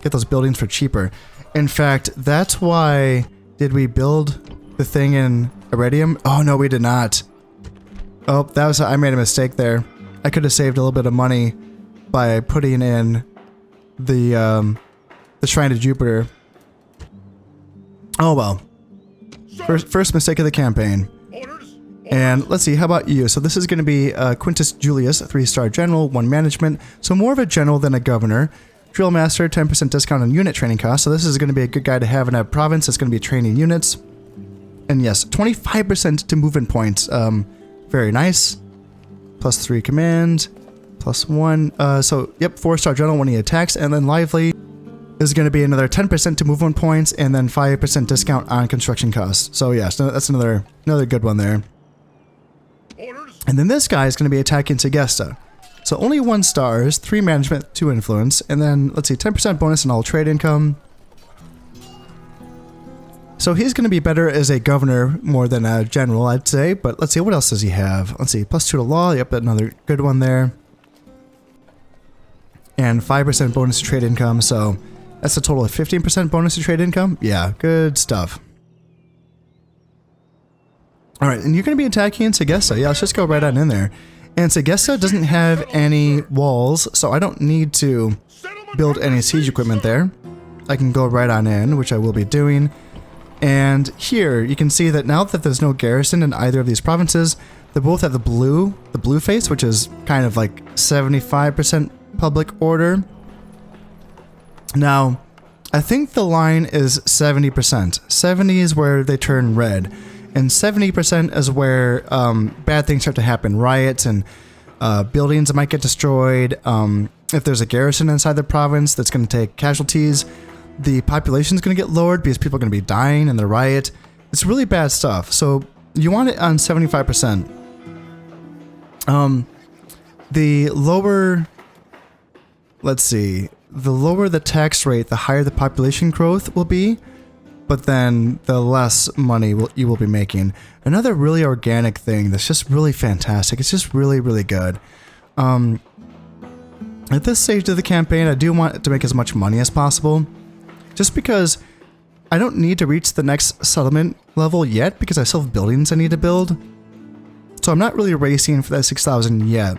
get those buildings for cheaper. In fact, that's why did we build the thing in Iridium? Oh no, we did not. Oh, I made a mistake there. I could have saved a little bit of money by putting in the Shrine to Jupiter. Oh well. First mistake of the campaign. And let's see, how about you? So this is going to be Quintus Julius, 3-star general, 1 management. So more of a general than a governor. Drill master, 10% discount on unit training costs. So this is going to be a good guy to have in a province that's going to be training units. And yes, 25% to movement points. Very nice. +3 command. +1. So yep, 4-star general when he attacks. And then lively is going to be another 10% to movement points, and then 5% discount on construction costs. So yeah, so that's another good one there. And then this guy is going to be attacking Segesta. So only 1 stars, 3 management, 2 influence, and then let's see, 10% bonus on all trade income. So he's going to be better as a governor more than a general, I'd say. But let's see, what else does he have? Let's see, +2 to law. Yep, another good one there. And 5% bonus to trade income. So that's a total of 15% bonus to trade income. Yeah, good stuff. All right, and you're going to be attacking Segesta. Yeah, let's just go right on in there. And Segesta doesn't have any walls, so I don't need to build any siege equipment there. I can go right on in, which I will be doing. And here, you can see that now that there's no garrison in either of these provinces, they both have the blue face, which is kind of like 75% public order. Now, I think the line is 70%. 70 is where they turn red. And 70% is where bad things start to happen. Riots and buildings might get destroyed. if there's a garrison inside the province that's going to take casualties, the population is going to get lowered because people are going to be dying in the riot. It's really bad stuff. So you want it on 75%. The lower, let's see, the lower the tax rate, the higher the population growth will be, but then the less money you will be making. Another really organic thing that's just really fantastic. It's just really, really good. At this stage of the campaign, I do want to make as much money as possible, just because I don't need to reach the next settlement level yet because I still have buildings I need to build. So I'm not really racing for that 6,000 yet.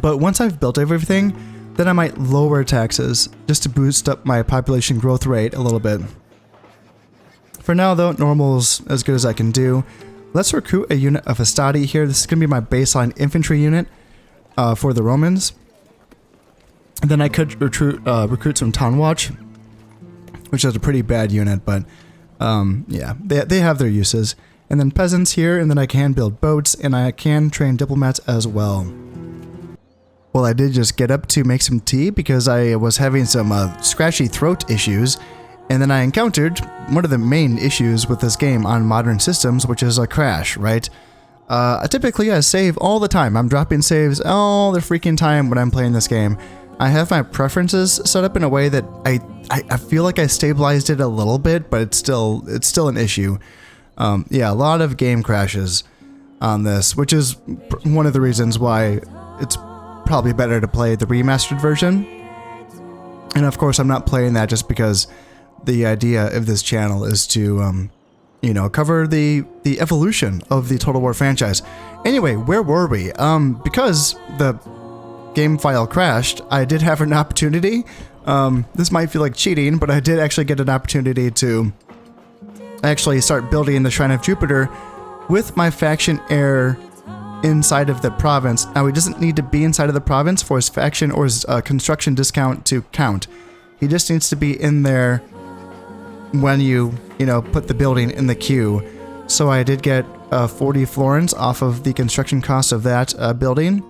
But once I've built everything, then I might lower taxes just to boost up my population growth rate a little bit. For now though, normal's as good as I can do. Let's recruit a unit of Hastati here. This is going to be my baseline infantry unit for the Romans. And then I could recruit some Town Watch, which is a pretty bad unit, but yeah, they have their uses. And then peasants here, and then I can build boats, and I can train diplomats as well. Well, I did just get up to make some tea because I was having some scratchy throat issues, and then I encountered one of the main issues with this game on modern systems, which is a crash, right? Typically I save all the time. I'm dropping saves all the freaking time when I'm playing this game. I have my preferences set up in a way that I feel like I stabilized it a little bit, but it's still an issue. Yeah, a lot of game crashes on this, which is one of the reasons why it's probably better to play the remastered version. And of course, I'm not playing that just because the idea of this channel is to, you know, cover the evolution of the Total War franchise. Anyway, where were we? Because the game file crashed, I did have an opportunity. This might feel like cheating, but I did actually get an opportunity to actually start building the Shrine of Jupiter with my faction heir inside of the province. Now, he doesn't need to be inside of the province for his faction or his construction discount to count. He just needs to be in there when you know, put the building in the queue. So I did get 40 florins off of the construction cost of that building.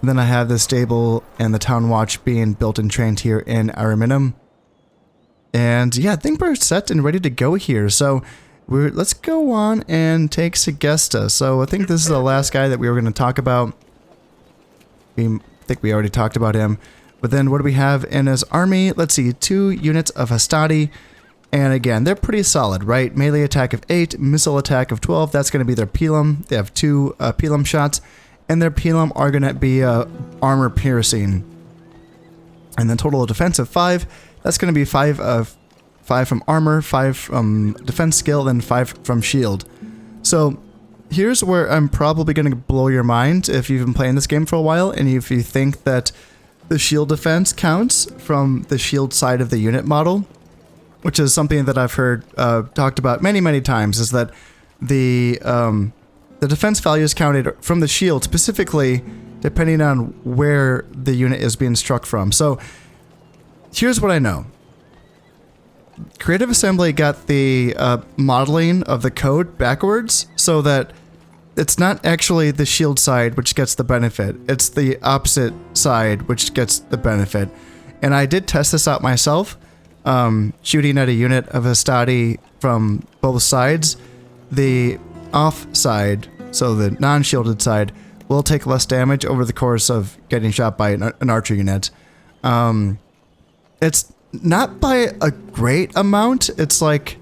And then I have the stable and the town watch being built and trained here in Ariminum. And yeah, I think we're set and ready to go here. So let's go on and take Segesta. So I think this is the last guy that we were going to talk about. I think we already talked about him. But then what do we have in his army? Let's see, 2 units of Hastati. And again, they're pretty solid, right? Melee attack of 8, missile attack of 12. That's going to be their Pilum. They have 2 Pilum shots. And their Pilum are going to be armor piercing. And then total defense of 5. That's going to be 5 from armor, 5 from defense skill, then 5 from shield. So here's where I'm probably going to blow your mind if you've been playing this game for a while, and if you think that the shield defense counts from the shield side of the unit model, which is something that I've heard talked about many times, is that the defense value is counted from the shield, specifically depending on where the unit is being struck from. So here's what I know. Creative Assembly got the modeling of the code backwards so that it's not actually the shield side which gets the benefit. It's the opposite side which gets the benefit. And I did test this out myself, shooting at a unit of Hastati from both sides. The off side, so the non-shielded side, will take less damage over the course of getting shot by an archer unit. It's not by a great amount. It's like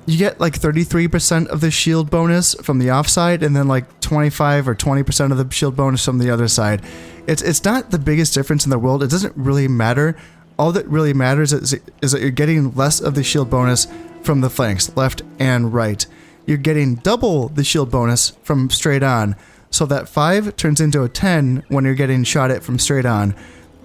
you get like 33% of the shield bonus from the offside, and then like 25 or 20% of the shield bonus from the other side. It's not the biggest difference in the world. It doesn't really matter. All that really matters is that you're getting less of the shield bonus from the flanks, left and right. You're getting double the shield bonus from straight on, so that 5 turns into a 10 when you're getting shot at from straight on.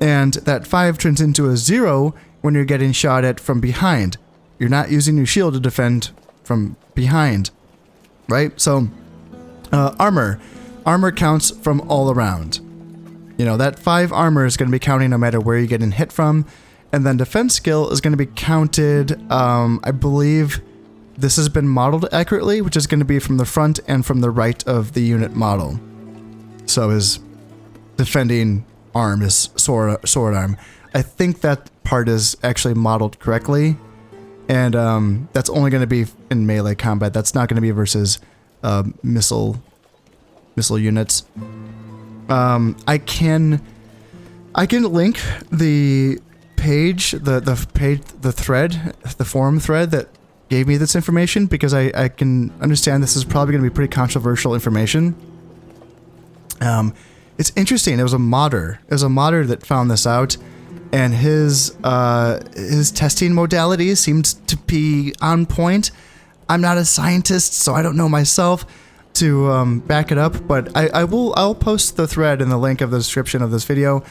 And that 5 turns into a 0 when you're getting shot at from behind. You're not using your shield to defend from behind, right? So, armor. Armor counts from all around. You know, that 5 armor is going to be counting no matter where you're getting hit from. And then defense skill is going to be counted, I believe this has been modeled accurately, which is going to be from the front and from the right of the unit model. So his defending arm is sword arm. I think that part is actually modeled correctly, and that's only going to be in melee combat. That's not going to be versus missile units. I can link the page, the thread, the forum thread that gave me this information, because I can understand this is probably going to be pretty controversial information. It's interesting. It was a modder. It was a modder that found this out, and his testing modalities seemed to be on point. I'm not a scientist, so I don't know myself to back it up, but I'll post the thread in the link of the description of this video,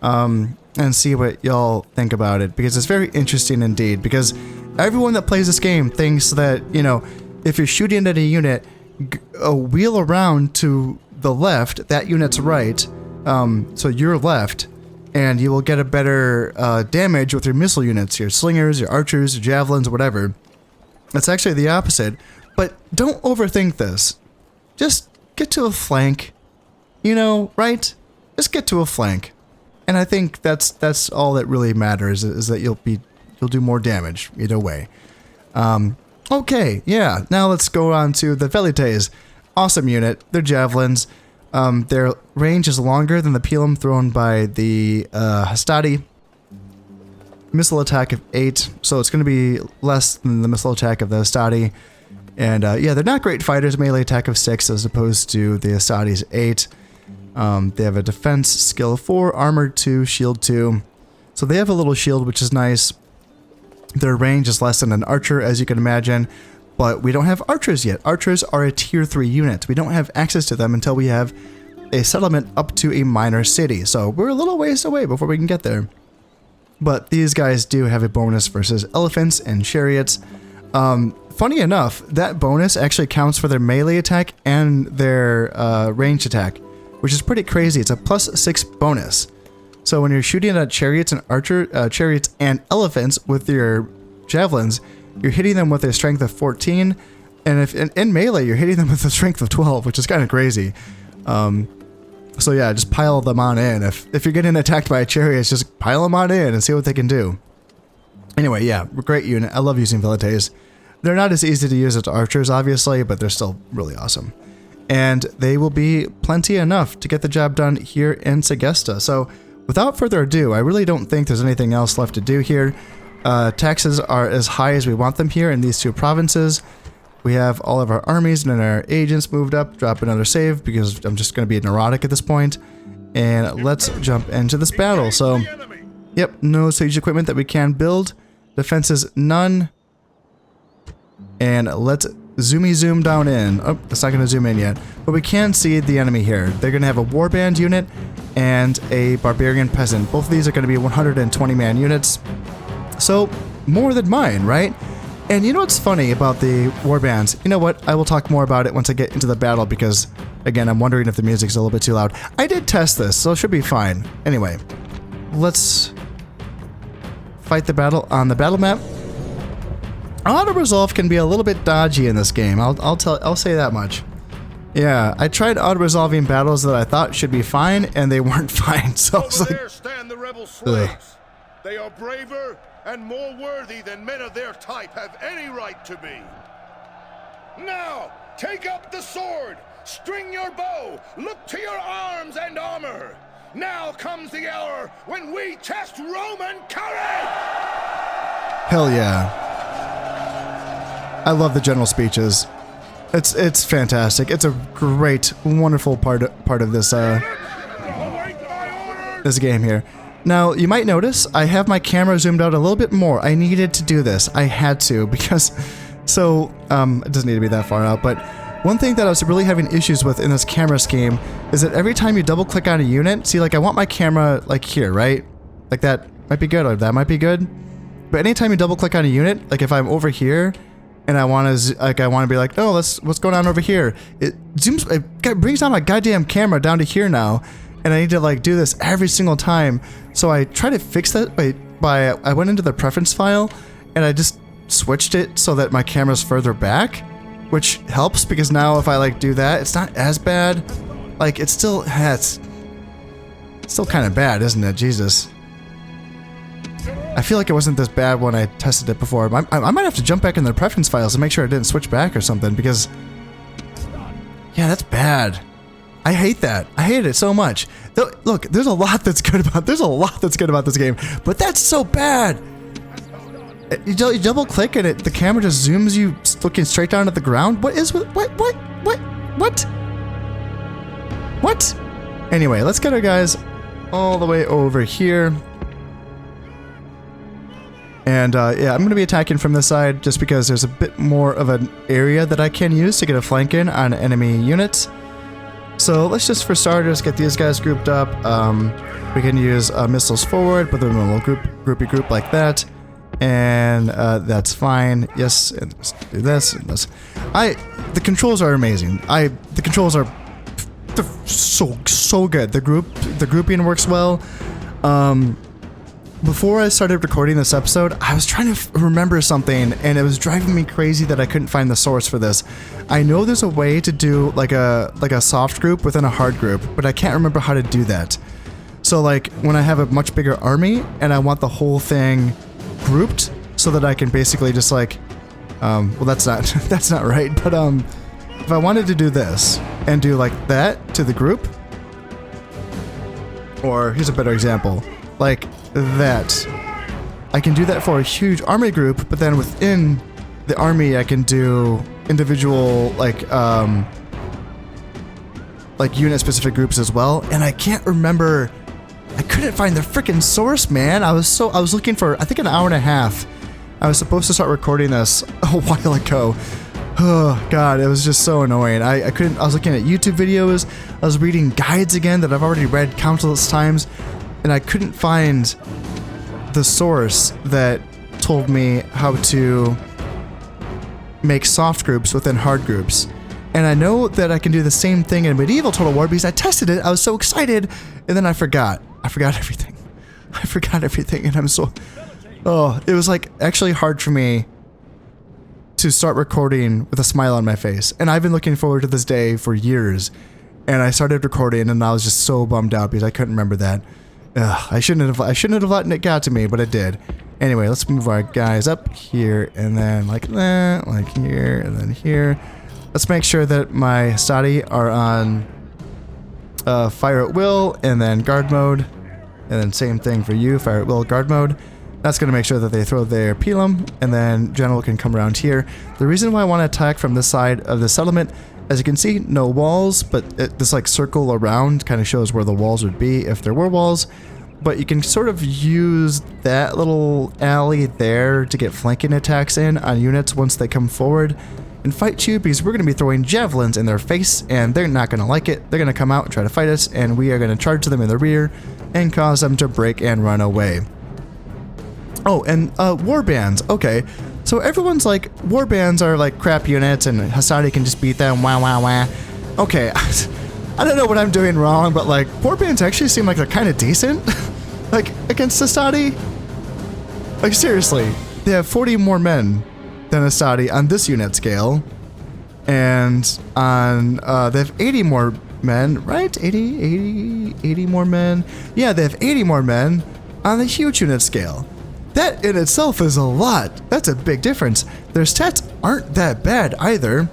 and see what y'all think about it, because it's very interesting indeed. Because everyone that plays this game thinks that, you know, if you're shooting at a unit, wheel around to the left, that unit's right, so you're left, and you will get a better damage with your missile units, your slingers, your archers, your javelins, whatever. It's actually the opposite. But don't overthink this. Just get to a flank, you know, right? Just get to a flank. And I think that's all that really matters, is that you'll do more damage either way. Okay, yeah. Now let's go on to the Velites. Awesome unit. They're javelins. Their range is longer than the pilum thrown by the Hastati. Missile attack of 8, so it's going to be less than the missile attack of the Hastati. And yeah, they're not great fighters. Melee attack of 6 as opposed to the Hastati's 8. They have a defense skill of 4, armor 2, shield 2. So they have a little shield, which is nice. Their range is less than an archer, as you can imagine, but we don't have archers yet. Archers are a tier 3 unit. We don't have access to them until we have a settlement up to a minor city. So we're a little ways away before we can get there. But these guys do have a bonus versus elephants and chariots. Funny enough, that bonus actually counts for their melee attack and their ranged attack, which is pretty crazy. It's a +6 bonus. So when you're shooting at chariots and elephants with your javelins, you're hitting them with a strength of 14, and if in melee you're hitting them with a strength of 12, which is kind of crazy. So yeah, just pile them on in. If you're getting attacked by a chariot, just pile them on in and see what they can do. Anyway, yeah, great unit. I love using Velites. They're not as easy to use as archers, obviously, but they're still really awesome. And they will be plenty enough to get the job done here in Segesta. So without further ado, I really don't think there's anything else left to do here. Taxes are as high as we want them here in these two provinces. We have all of our armies and our agents moved up. Drop another save because I'm just going to be neurotic at this point. And let's jump into this battle. So, yep, no siege equipment that we can build. Defenses, none. And let's zoom down in. Oh, it's not going to zoom in yet. But we can see the enemy here. They're going to have a warband unit and a barbarian peasant. Both of these are going to be 120-man units. So, more than mine, right? And you know what's funny about the warbands? You know what? I will talk more about it once I get into the battle because, again, I'm wondering if the music's a little bit too loud. I did test this, so it should be fine. Anyway, let's fight the battle on the battle map. Auto-resolve can be a little bit dodgy in this game. I'll say that much. Yeah, I tried auto-resolving battles that I thought should be fine, and they weren't fine. So I was like,
there stand the rebel slaves. They are braver and more worthy than men of their type have any right to be. Now, take up the sword, string your bow, look to your arms and armor. Now comes the hour when we test Roman courage!
Hell yeah. I love the general speeches. It's fantastic. It's a great, wonderful part of this this game here. Now, you might notice I have my camera zoomed out a little bit more. I needed to do this. I had to because so it doesn't need to be that far out, but one thing that I was really having issues with in this camera scheme is that every time you double click on a unit, see, like I want my camera like here, right? Like that might be good or that might be good. But anytime you double click on a unit, like if I'm over here and I want to be like, "Oh, what's going on over here?" It brings down my goddamn camera down to here now. And I need to like do this every single time. So I tried to fix that by I went into the preference file and I just switched it so that my camera's further back, which helps because now if I like do that, it's not as bad. Like it still has. Still kind of bad, isn't it? Jesus. I feel like it wasn't this bad when I tested it before. I might have to jump back in the preference files to make sure I didn't switch back or something, because... Yeah, that's bad. I hate that. I hate it so much. Look, there's a lot that's good about this game, but that's so bad. You double click and the camera just zooms you looking straight down at the ground. What is what? Anyway, let's get our guys all the way over here. And yeah, I'm going to be attacking from this side just because there's a bit more of an area that I can use to get a flank in on enemy units. So let's just, for starters, get these guys grouped up. We can use missiles forward, but then we'll groupy group like that. And that's fine. Yes, and let's do this and this. The controls are amazing. The controls are so good. The grouping works well. Before I started recording this episode, I was trying to remember something, and it was driving me crazy that I couldn't find the source for this. I know there's a way to do like a soft group within a hard group, but I can't remember how to do that. So like when I have a much bigger army and I want the whole thing grouped so that I can basically just like, well that's not right, but if I wanted to do this and do like that to the group, or here's a better example, like that. I can do that for a huge army group, but then within the army I can do individual like unit specific groups as well, and I can't remember. I couldn't find the freaking source, man. I was looking for, I think, an hour and a half. I was supposed to start recording this a while ago. Oh god, it was just so annoying. I couldn't. I was looking at YouTube videos. I was reading guides again that I've already read countless times, and I couldn't find the source that told me how to make soft groups within hard groups. And I know that I can do the same thing in Medieval Total War because I tested it. I was so excited, and then I forgot. I forgot everything. I forgot everything, and I'm so... Oh, it was like actually hard for me to start recording with a smile on my face. And I've been looking forward to this day for years. And I started recording, and I was just so bummed out because I couldn't remember that. Ugh, I shouldn't have let it get to me, but it did. Anyway, let's move our guys up here, and then like that, like here, and then here. Let's make sure that my Stati are on fire at will, and then guard mode, and then same thing for you, fire at will, guard mode. That's going to make sure that they throw their pilum, and then general can come around here. The reason why I want to attack from this side of the settlement, as you can see, no walls, but this like circle around kind of shows where the walls would be if there were walls. But you can sort of use that little alley there to get flanking attacks in on units once they come forward and fight you, because we're going to be throwing javelins in their face, and they're not going to like it. They're going to come out and try to fight us, and we are going to charge them in the rear and cause them to break and run away. Oh, and war bands. Okay, so everyone's like, war bands are like crap units, and Hastati can just beat them. Wah wah wah. Okay, I don't know what I'm doing wrong, but like war bands actually seem like they're kind of decent, like against Hastati. Like seriously, they have 40 more men than Hastati on this unit scale, and on they have 80 more men, right? 80 more men. Yeah, they have 80 more men on the huge unit scale. That in itself is a lot. That's a big difference. Their stats aren't that bad either.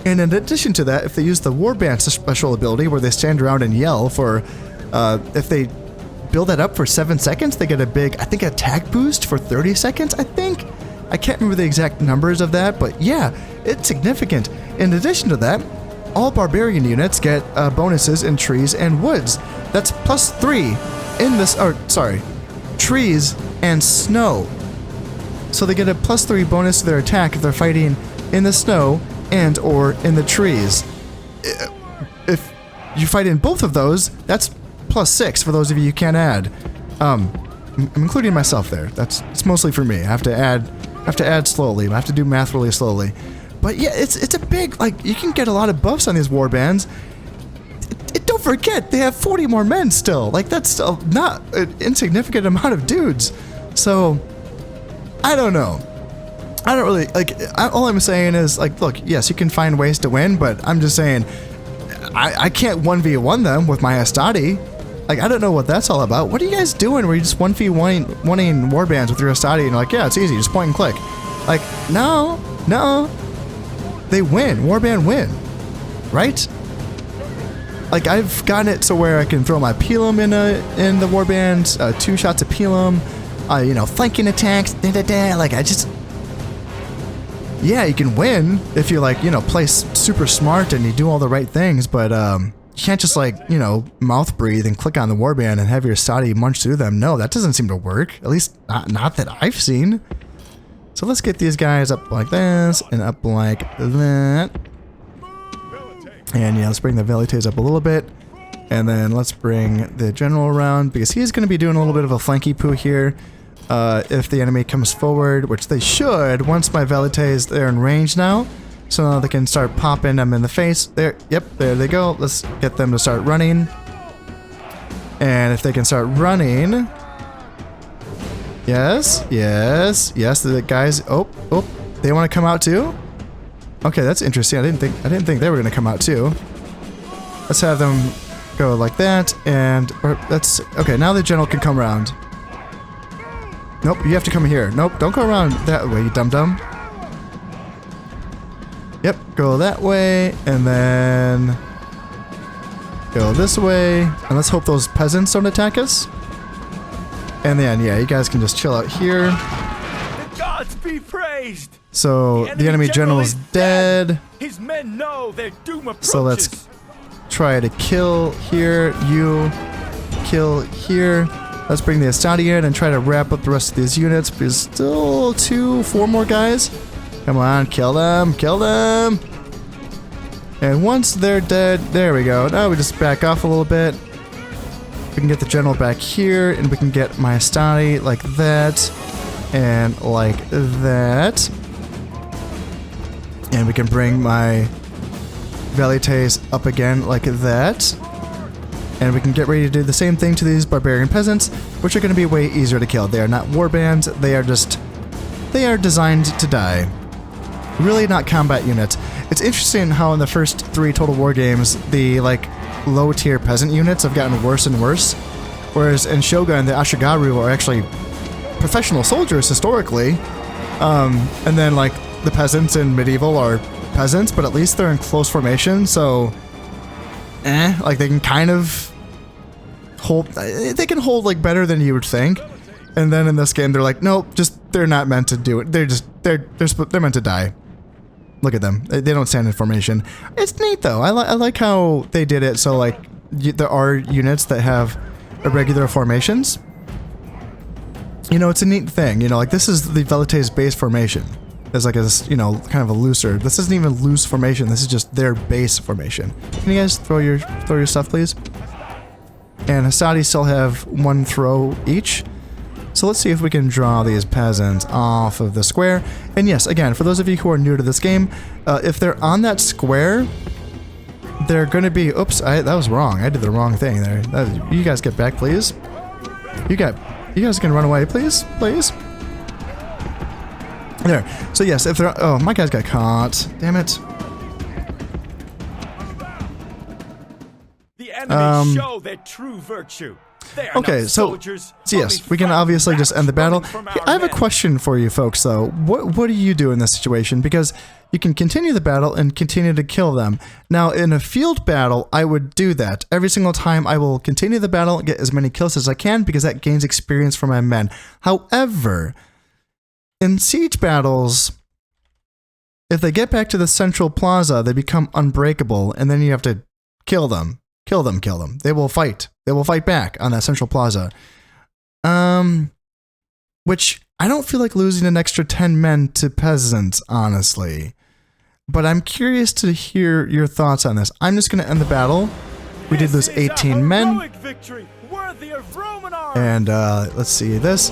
And in addition to that, if they use the Warband special ability where they stand around and yell for, if they build that up for 7 seconds, they get a big, I think, attack boost for 30 seconds, I think? I can't remember the exact numbers of that, but yeah, it's significant. In addition to that, all barbarian units get bonuses in trees and woods. That's +3 in this, or sorry, trees and snow. So they get a +3 bonus to their attack if they're fighting in the snow and or in the trees. If you fight in both of those, that's +6 for those of you who can't add. I'm including myself there. It's mostly for me. I have to add slowly. I have to do math really slowly. But yeah, it's a big, like, you can get a lot of buffs on these war bands. Don't forget, they have 40 more men still. Like, that's still not an insignificant amount of dudes. So, I don't know. I don't really, like, all I'm saying is, like, look, yes, you can find ways to win, but I'm just saying, I can't 1v1 them with my Hastati. Like, I don't know what that's all about. What are you guys doing where you just 1v1ing warbands with your Astadi and you're like, yeah, it's easy, just point and click. Like, no. They win. Warband win. Right? Like, I've gotten it to where I can throw my Pelum in the warband, 2 shots of Pelum, you know, flanking attacks, like, I just... Yeah, you can win if you, like, you know, play super smart and you do all the right things, but, you can't just, like, you know, mouth breathe and click on the warband and have your Astadi munch through them. No, that doesn't seem to work. At least, not that I've seen. So let's get these guys up like this and up like that. And yeah, let's bring the Velites up a little bit. And then let's bring the general around because he's going to be doing a little bit of a flanky poo here. If the enemy comes forward, which they should, once my Velites, they're in range now. So now they can start popping them in the face. There, yep, there they go. Let's get them to start running. And if they can start running... Yes, the guys... Oh, they want to come out too? Okay, that's interesting. I didn't think they were going to come out too. Let's have them go like that, and... That's... Okay, now the general can come around. Nope, you have to come here. Nope, don't go around that way, you dum-dum. Yep, go that way, and then... Go this way, and let's hope those peasants don't attack us. And then, yeah, you guys can just chill out here.
The gods be praised!
So, the enemy general is dead.
His men know their doom approaches.
So let's try to kill here, you kill here. Let's bring the Astadi in and try to wrap up the rest of these units. There's still 4 more guys. Come on, kill them, kill them. And once they're dead, there we go. Now we just back off a little bit. We can get the general back here, and we can get my Astadi like that, and like that. And we can bring my Velites up again like that. And we can get ready to do the same thing to these barbarian peasants, which are going to be way easier to kill. They are not warbands, they are designed to die. Really not combat units. It's interesting how in the first 3 Total War games, the, like, low-tier peasant units have gotten worse and worse, whereas in Shogun, the Ashigaru are actually professional soldiers historically, and then, like, the peasants in medieval are peasants, but at least they're in close formation, so, like, they can kind of hold, they can hold, like, better than you would think, and then in this game, they're like, nope, they're not meant to do it, they're meant to die. Look at them. They don't stand in formation. It's neat, though. I like how they did it so, like, there are units that have irregular formations. You know, it's a neat thing. You know, like, this is the Velites base formation. It's like a, you know, kind of a looser. This isn't even loose formation. This is just their base formation. Can you guys throw your stuff, please? And Astadi still have 1 throw each. So let's see if we can draw these peasants off of the square. And yes, again, for those of you who are new to this game, if they're on that square, they're going to be... Oops, that was wrong. I did the wrong thing there. You guys get back, please. You guys can run away, please? Please? There. So yes, if they're... Oh, my guys got caught. Damn it.
The enemy show their true virtue.
Okay, so yes, we can obviously just end the battle. I have a question for you folks, though. What do you do in this situation? Because you can continue the battle and continue to kill them. Now, in a field battle, I would do that. Every single time, I will continue the battle and get as many kills as I can because that gains experience for my men. However, in siege battles, if they get back to the central plaza, they become unbreakable, and then you have to kill them. Kill them. They will fight. They will fight back on that central plaza. Which I don't feel like losing an extra 10 men to peasants, honestly. But I'm curious to hear your thoughts on this. I'm just going to end the battle. We did lose 18 men. And let's see this.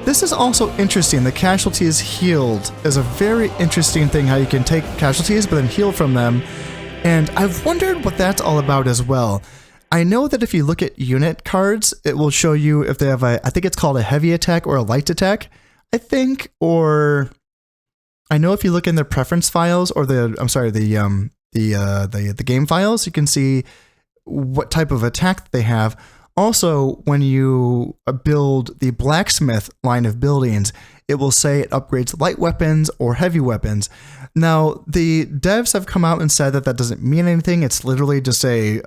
This is also interesting. The casualties healed is a very interesting thing, how you can take casualties but then heal from them. And I've wondered what that's all about as well. I know that if you look at unit cards, it will show you if they have I think it's called a heavy attack or a light attack, I think, or I know if you look in their preference files or the game files, you can see what type of attack they have. Also, when you build the blacksmith line of buildings, it will say it upgrades light weapons or heavy weapons. Now, the devs have come out and said that that doesn't mean anything. It's literally just a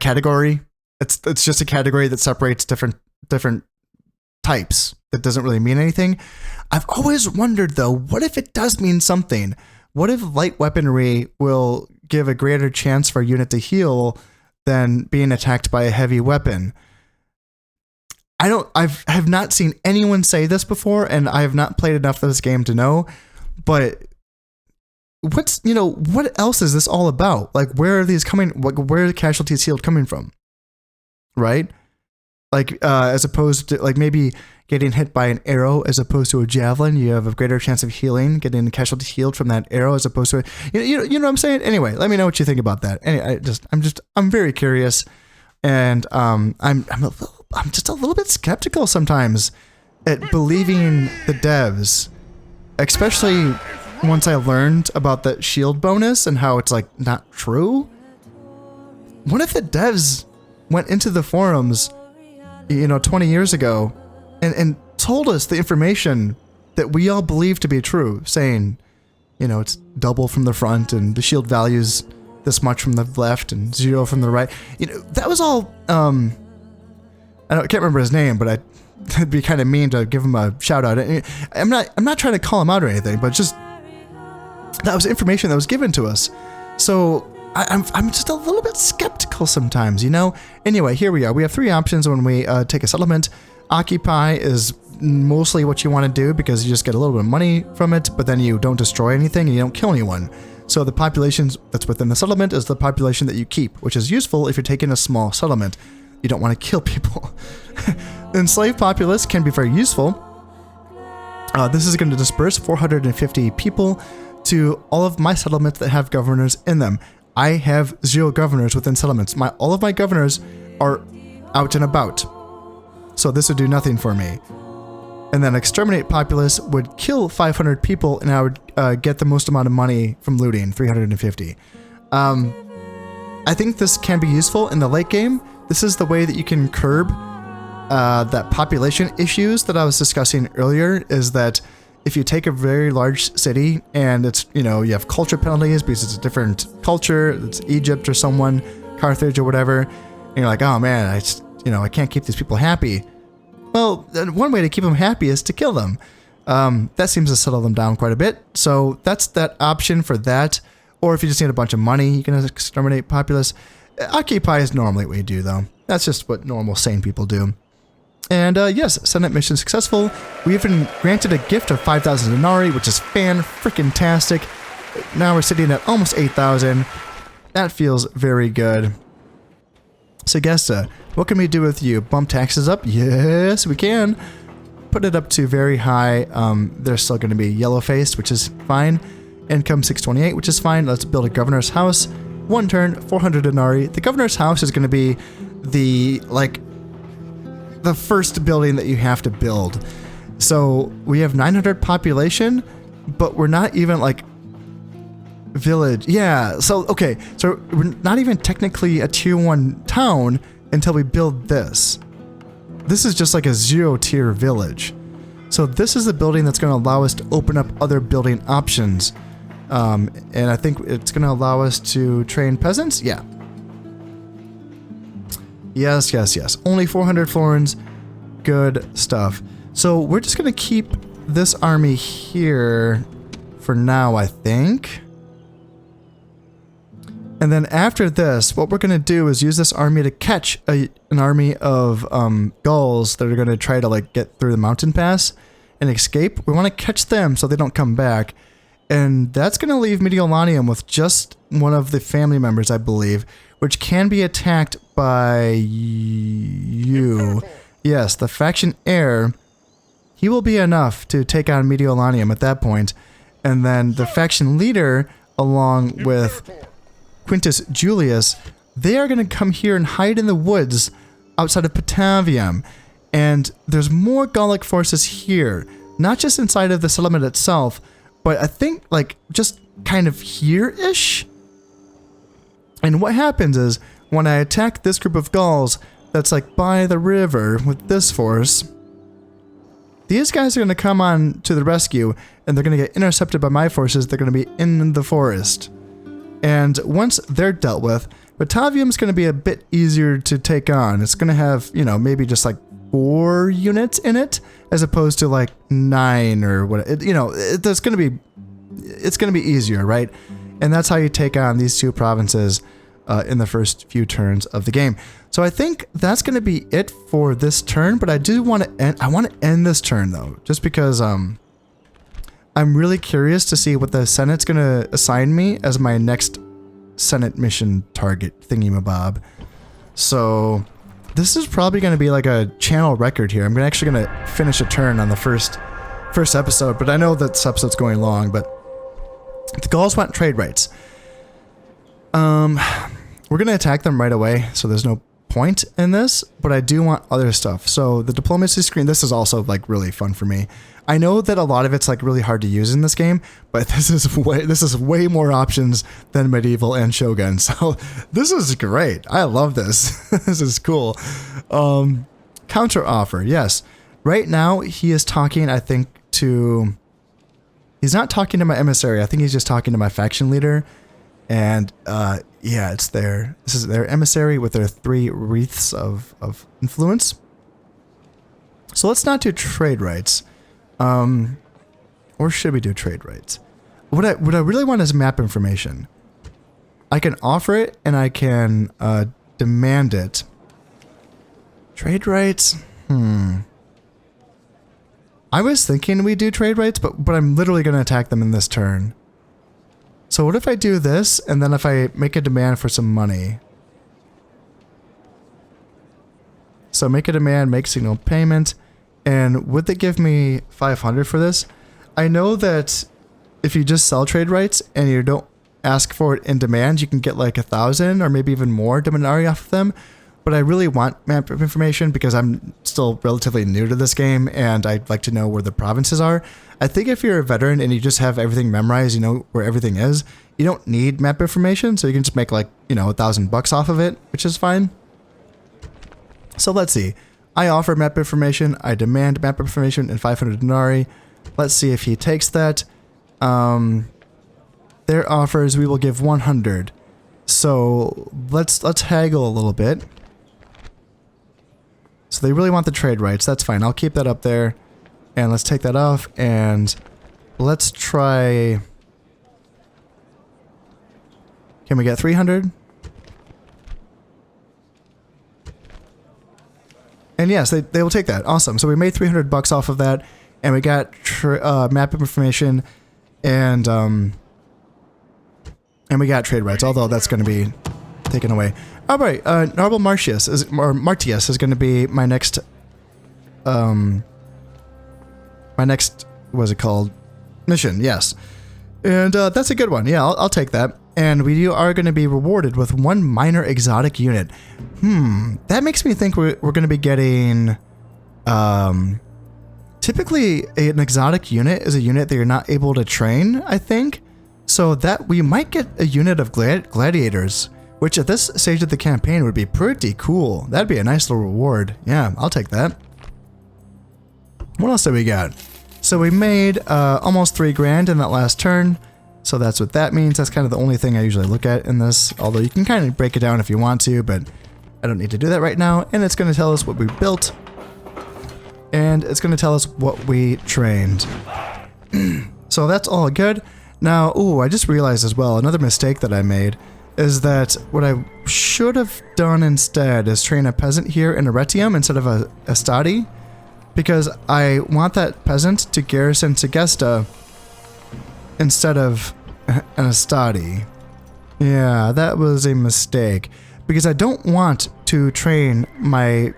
category. It's just a category that separates different types. That doesn't really mean anything. I've always wondered though, what if it does mean something? What if light weaponry will give a greater chance for a unit to heal than being attacked by a heavy weapon? I have not seen anyone say this before, and I have not played enough of this game to know, but what else is this all about? Like, where are these coming, where are the casualties healed coming from? Right? Like, as opposed to, like, maybe getting hit by an arrow as opposed to a javelin, you have a greater chance of healing, getting casualties healed from that arrow as opposed to you know what I'm saying? Anyway, let me know what you think about that. Anyway, I'm very curious, and I'm just a little bit skeptical sometimes at believing the devs, especially once I learned about the shield bonus and how it's like not true. What if the devs went into the forums, 20 years ago and told us the information that we all believe to be true, saying, it's double from the front and the shield values this much from the left and 0 from the right. That was all, I can't remember his name, but it'd be kind of mean to give him a shout out. I'm not trying to call him out or anything, but just that was information that was given to us. So I'm just a little bit skeptical sometimes, Anyway, here we are. We have 3 options when we take a settlement. Occupy is mostly what you want to do because you just get a little bit of money from it, but then you don't destroy anything and you don't kill anyone. So the population that's within the settlement is the population that you keep, which is useful if you're taking a small settlement. You don't want to kill people. Enslaved populace can be very useful. This is going to disperse 450 people to all of my settlements that have governors in them. I have 0 governors within settlements. All of my governors are out and about. So this would do nothing for me. And then exterminate populace would kill 500 people, and I would get the most amount of money from looting, 350. I think this can be useful in the late game. This is the way that you can curb that population issues that I was discussing earlier, is that if you take a very large city and it's, you have culture penalties because it's a different culture, it's Egypt or someone, Carthage or whatever, and you're like, oh man, I can't keep these people happy. Well, one way to keep them happy is to kill them. That seems to settle them down quite a bit. So that's that option for that. Or if you just need a bunch of money, you can exterminate populace. Occupy is normally what you do, though. That's just what normal, sane people do. And yes, Senate mission successful. We've been granted a gift of 5,000 denarii, which is fan-freaking-tastic. Now we're sitting at almost 8,000. That feels very good. Segesta, what can we do with you? Bump taxes up? Yes, we can. Put it up to very high. They're still going to be yellow-faced, which is fine. Income 628, which is fine. Let's build a governor's house. 1 turn, 400 denarii. The governor's house is going to be the first building that you have to build. So we have 900 population, but we're not even village. Yeah, so okay, so we're not even technically a tier 1 town until we build this. This is just like a 0 tier village. So this is the building that's going to allow us to open up other building options. And I think it's going to allow us to train peasants. Yeah. Yes. Only 400 florins. Good stuff. So we're just going to keep this army here for now, I think. And then after this, what we're going to do is use this army to catch an army of Gauls that are going to try to get through the mountain pass and escape. We want to catch them so they don't come back. And that's going to leave Mediolanium with just one of the family members, I believe, which can be attacked by you. Yes, the faction heir. He will be enough to take on Mediolanium at that point. And then the faction leader, along with Quintus Julius, they are going to come here and hide in the woods outside of Patavium. And there's more Gallic forces here, not just inside of the settlement itself, but I think just kind of here-ish. And what happens is when I attack this group of Gauls that's like by the river with this force, these guys are going to come on to the rescue and they're going to get intercepted by my forces. They're going to be in the forest. And once they're dealt with, Batavium's going to be a bit easier to take on. It's going to have, you know, maybe just like 4 units in it as opposed to like 9 or what, it's going to be easier, right? And that's how you take on these 2 provinces in the first few turns of the game. So I think that's going to be it for this turn, but I do want to end this turn though, just because I'm really curious to see what the Senate's going to assign me as my next Senate mission target thingamabob. So this is probably going to be like a channel record here. I'm actually going to finish a turn on the first episode, but I know that this episode's going long, but the Gauls want trade rights. We're going to attack them right away, so there's no point in this, but I do want other stuff. So the diplomacy screen, this is also like really fun for me. I know that a lot of it's like really hard to use in this game, but this is way more options than medieval and shogun. So this is great. I love this. This is cool. Counter offer. Yes. Right now he is talking, I think, he's not talking to my emissary. I think he's just talking to my faction leader. And yeah, it's this is their emissary with their 3 wreaths of influence. So let's not do trade rights. Or should we do trade rights? What I really want is map information. I can offer it and I can demand it. Trade rights? I was thinking we do trade rights, but I'm literally going to attack them in this turn. So what if I do this, and then if I make a demand for some money? So make a demand, make signal payment, and would they give me 500 for this? I know that if you just sell trade rights and you don't ask for it in demand, you can get like 1,000 or maybe even more deminari off of them. But I really want map information because I'm still relatively new to this game and I'd like to know where the provinces are. I think if you're a veteran and you just have everything memorized, you know where everything is, you don't need map information, so you can just make like, you know, $1,000 off of it, which is fine. So let's see. I offer map information, I demand map information and 500 denarii. Let's see if he takes that. Their offers, we will give 100. So let's haggle a little bit. So they really want the trade rights. That's fine. I'll keep that up there. And let's take that off. And let's try... Can we get 300? And yes, they will take that. Awesome. So we made $300 off of that. And we got map information. And we got trade rights. Although that's going to be taken away. All right, Honorable Martius is going to be my next, what's it called? Mission, yes. And that's a good one. Yeah, I'll take that. And we are going to be rewarded with 1 minor exotic unit. That makes me think we're going to be getting, typically an exotic unit is a unit that you're not able to train, I think. So that we might get a unit of gladiators. Which at this stage of the campaign would be pretty cool. That'd be a nice little reward. Yeah, I'll take that. What else did we got? So we made almost 3 grand in that last turn. So that's what that means. That's kind of the only thing I usually look at in this. Although you can kind of break it down if you want to, but I don't need to do that right now. And it's going to tell us what we built. And it's going to tell us what we trained. So that's all good. Now, I just realized as well, another mistake that I made is that what I should have done instead is train a peasant here in Arretium instead of a stadi, because I want that peasant to garrison Segesta instead of an stadi. Yeah, that was a mistake, because I don't want to train my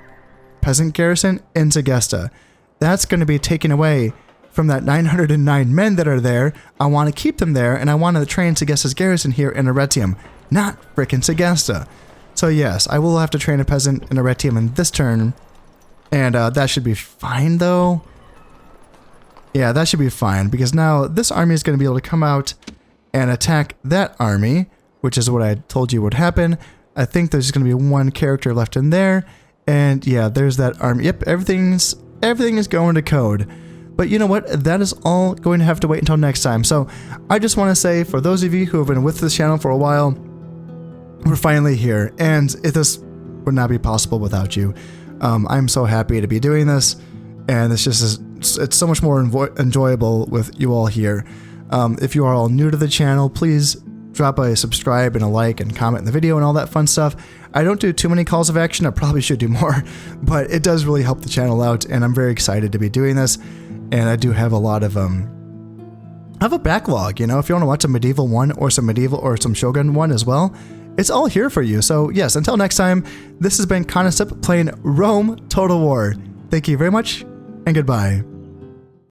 peasant garrison in Segesta. That's going to be taken away from that 909 men that are there. I want to keep them there, and I want to train Segesta's garrison here in Arretium. Not frickin' Segesta. So yes, I will have to train a peasant in Arretium in this turn. And that should be fine though. Yeah, that should be fine. Because now this army is going to be able to come out and attack that army. Which is what I told you would happen. I think there's going to be one character left in there. And yeah, there's that army. Yep, everything is going to code. But you know what? That is all going to have to wait until next time. So I just want to say, for those of you who have been with this channel for a while, we're finally here. And this would not be possible without you. I'm so happy to be doing this. And it's so much more enjoyable with you all here. If you are all new to the channel, please drop a subscribe and a like and comment in the video and all that fun stuff. I don't do too many calls of action. I probably should do more, but it does really help the channel out, and I'm very excited to be doing this. And I do have a lot of I have a backlog, you know, if you want to watch a medieval one or some medieval or some shogun one as well, it's all here for you. So yes, until next time, this has been Conestep playing Rome Total War. Thank you very much, and goodbye.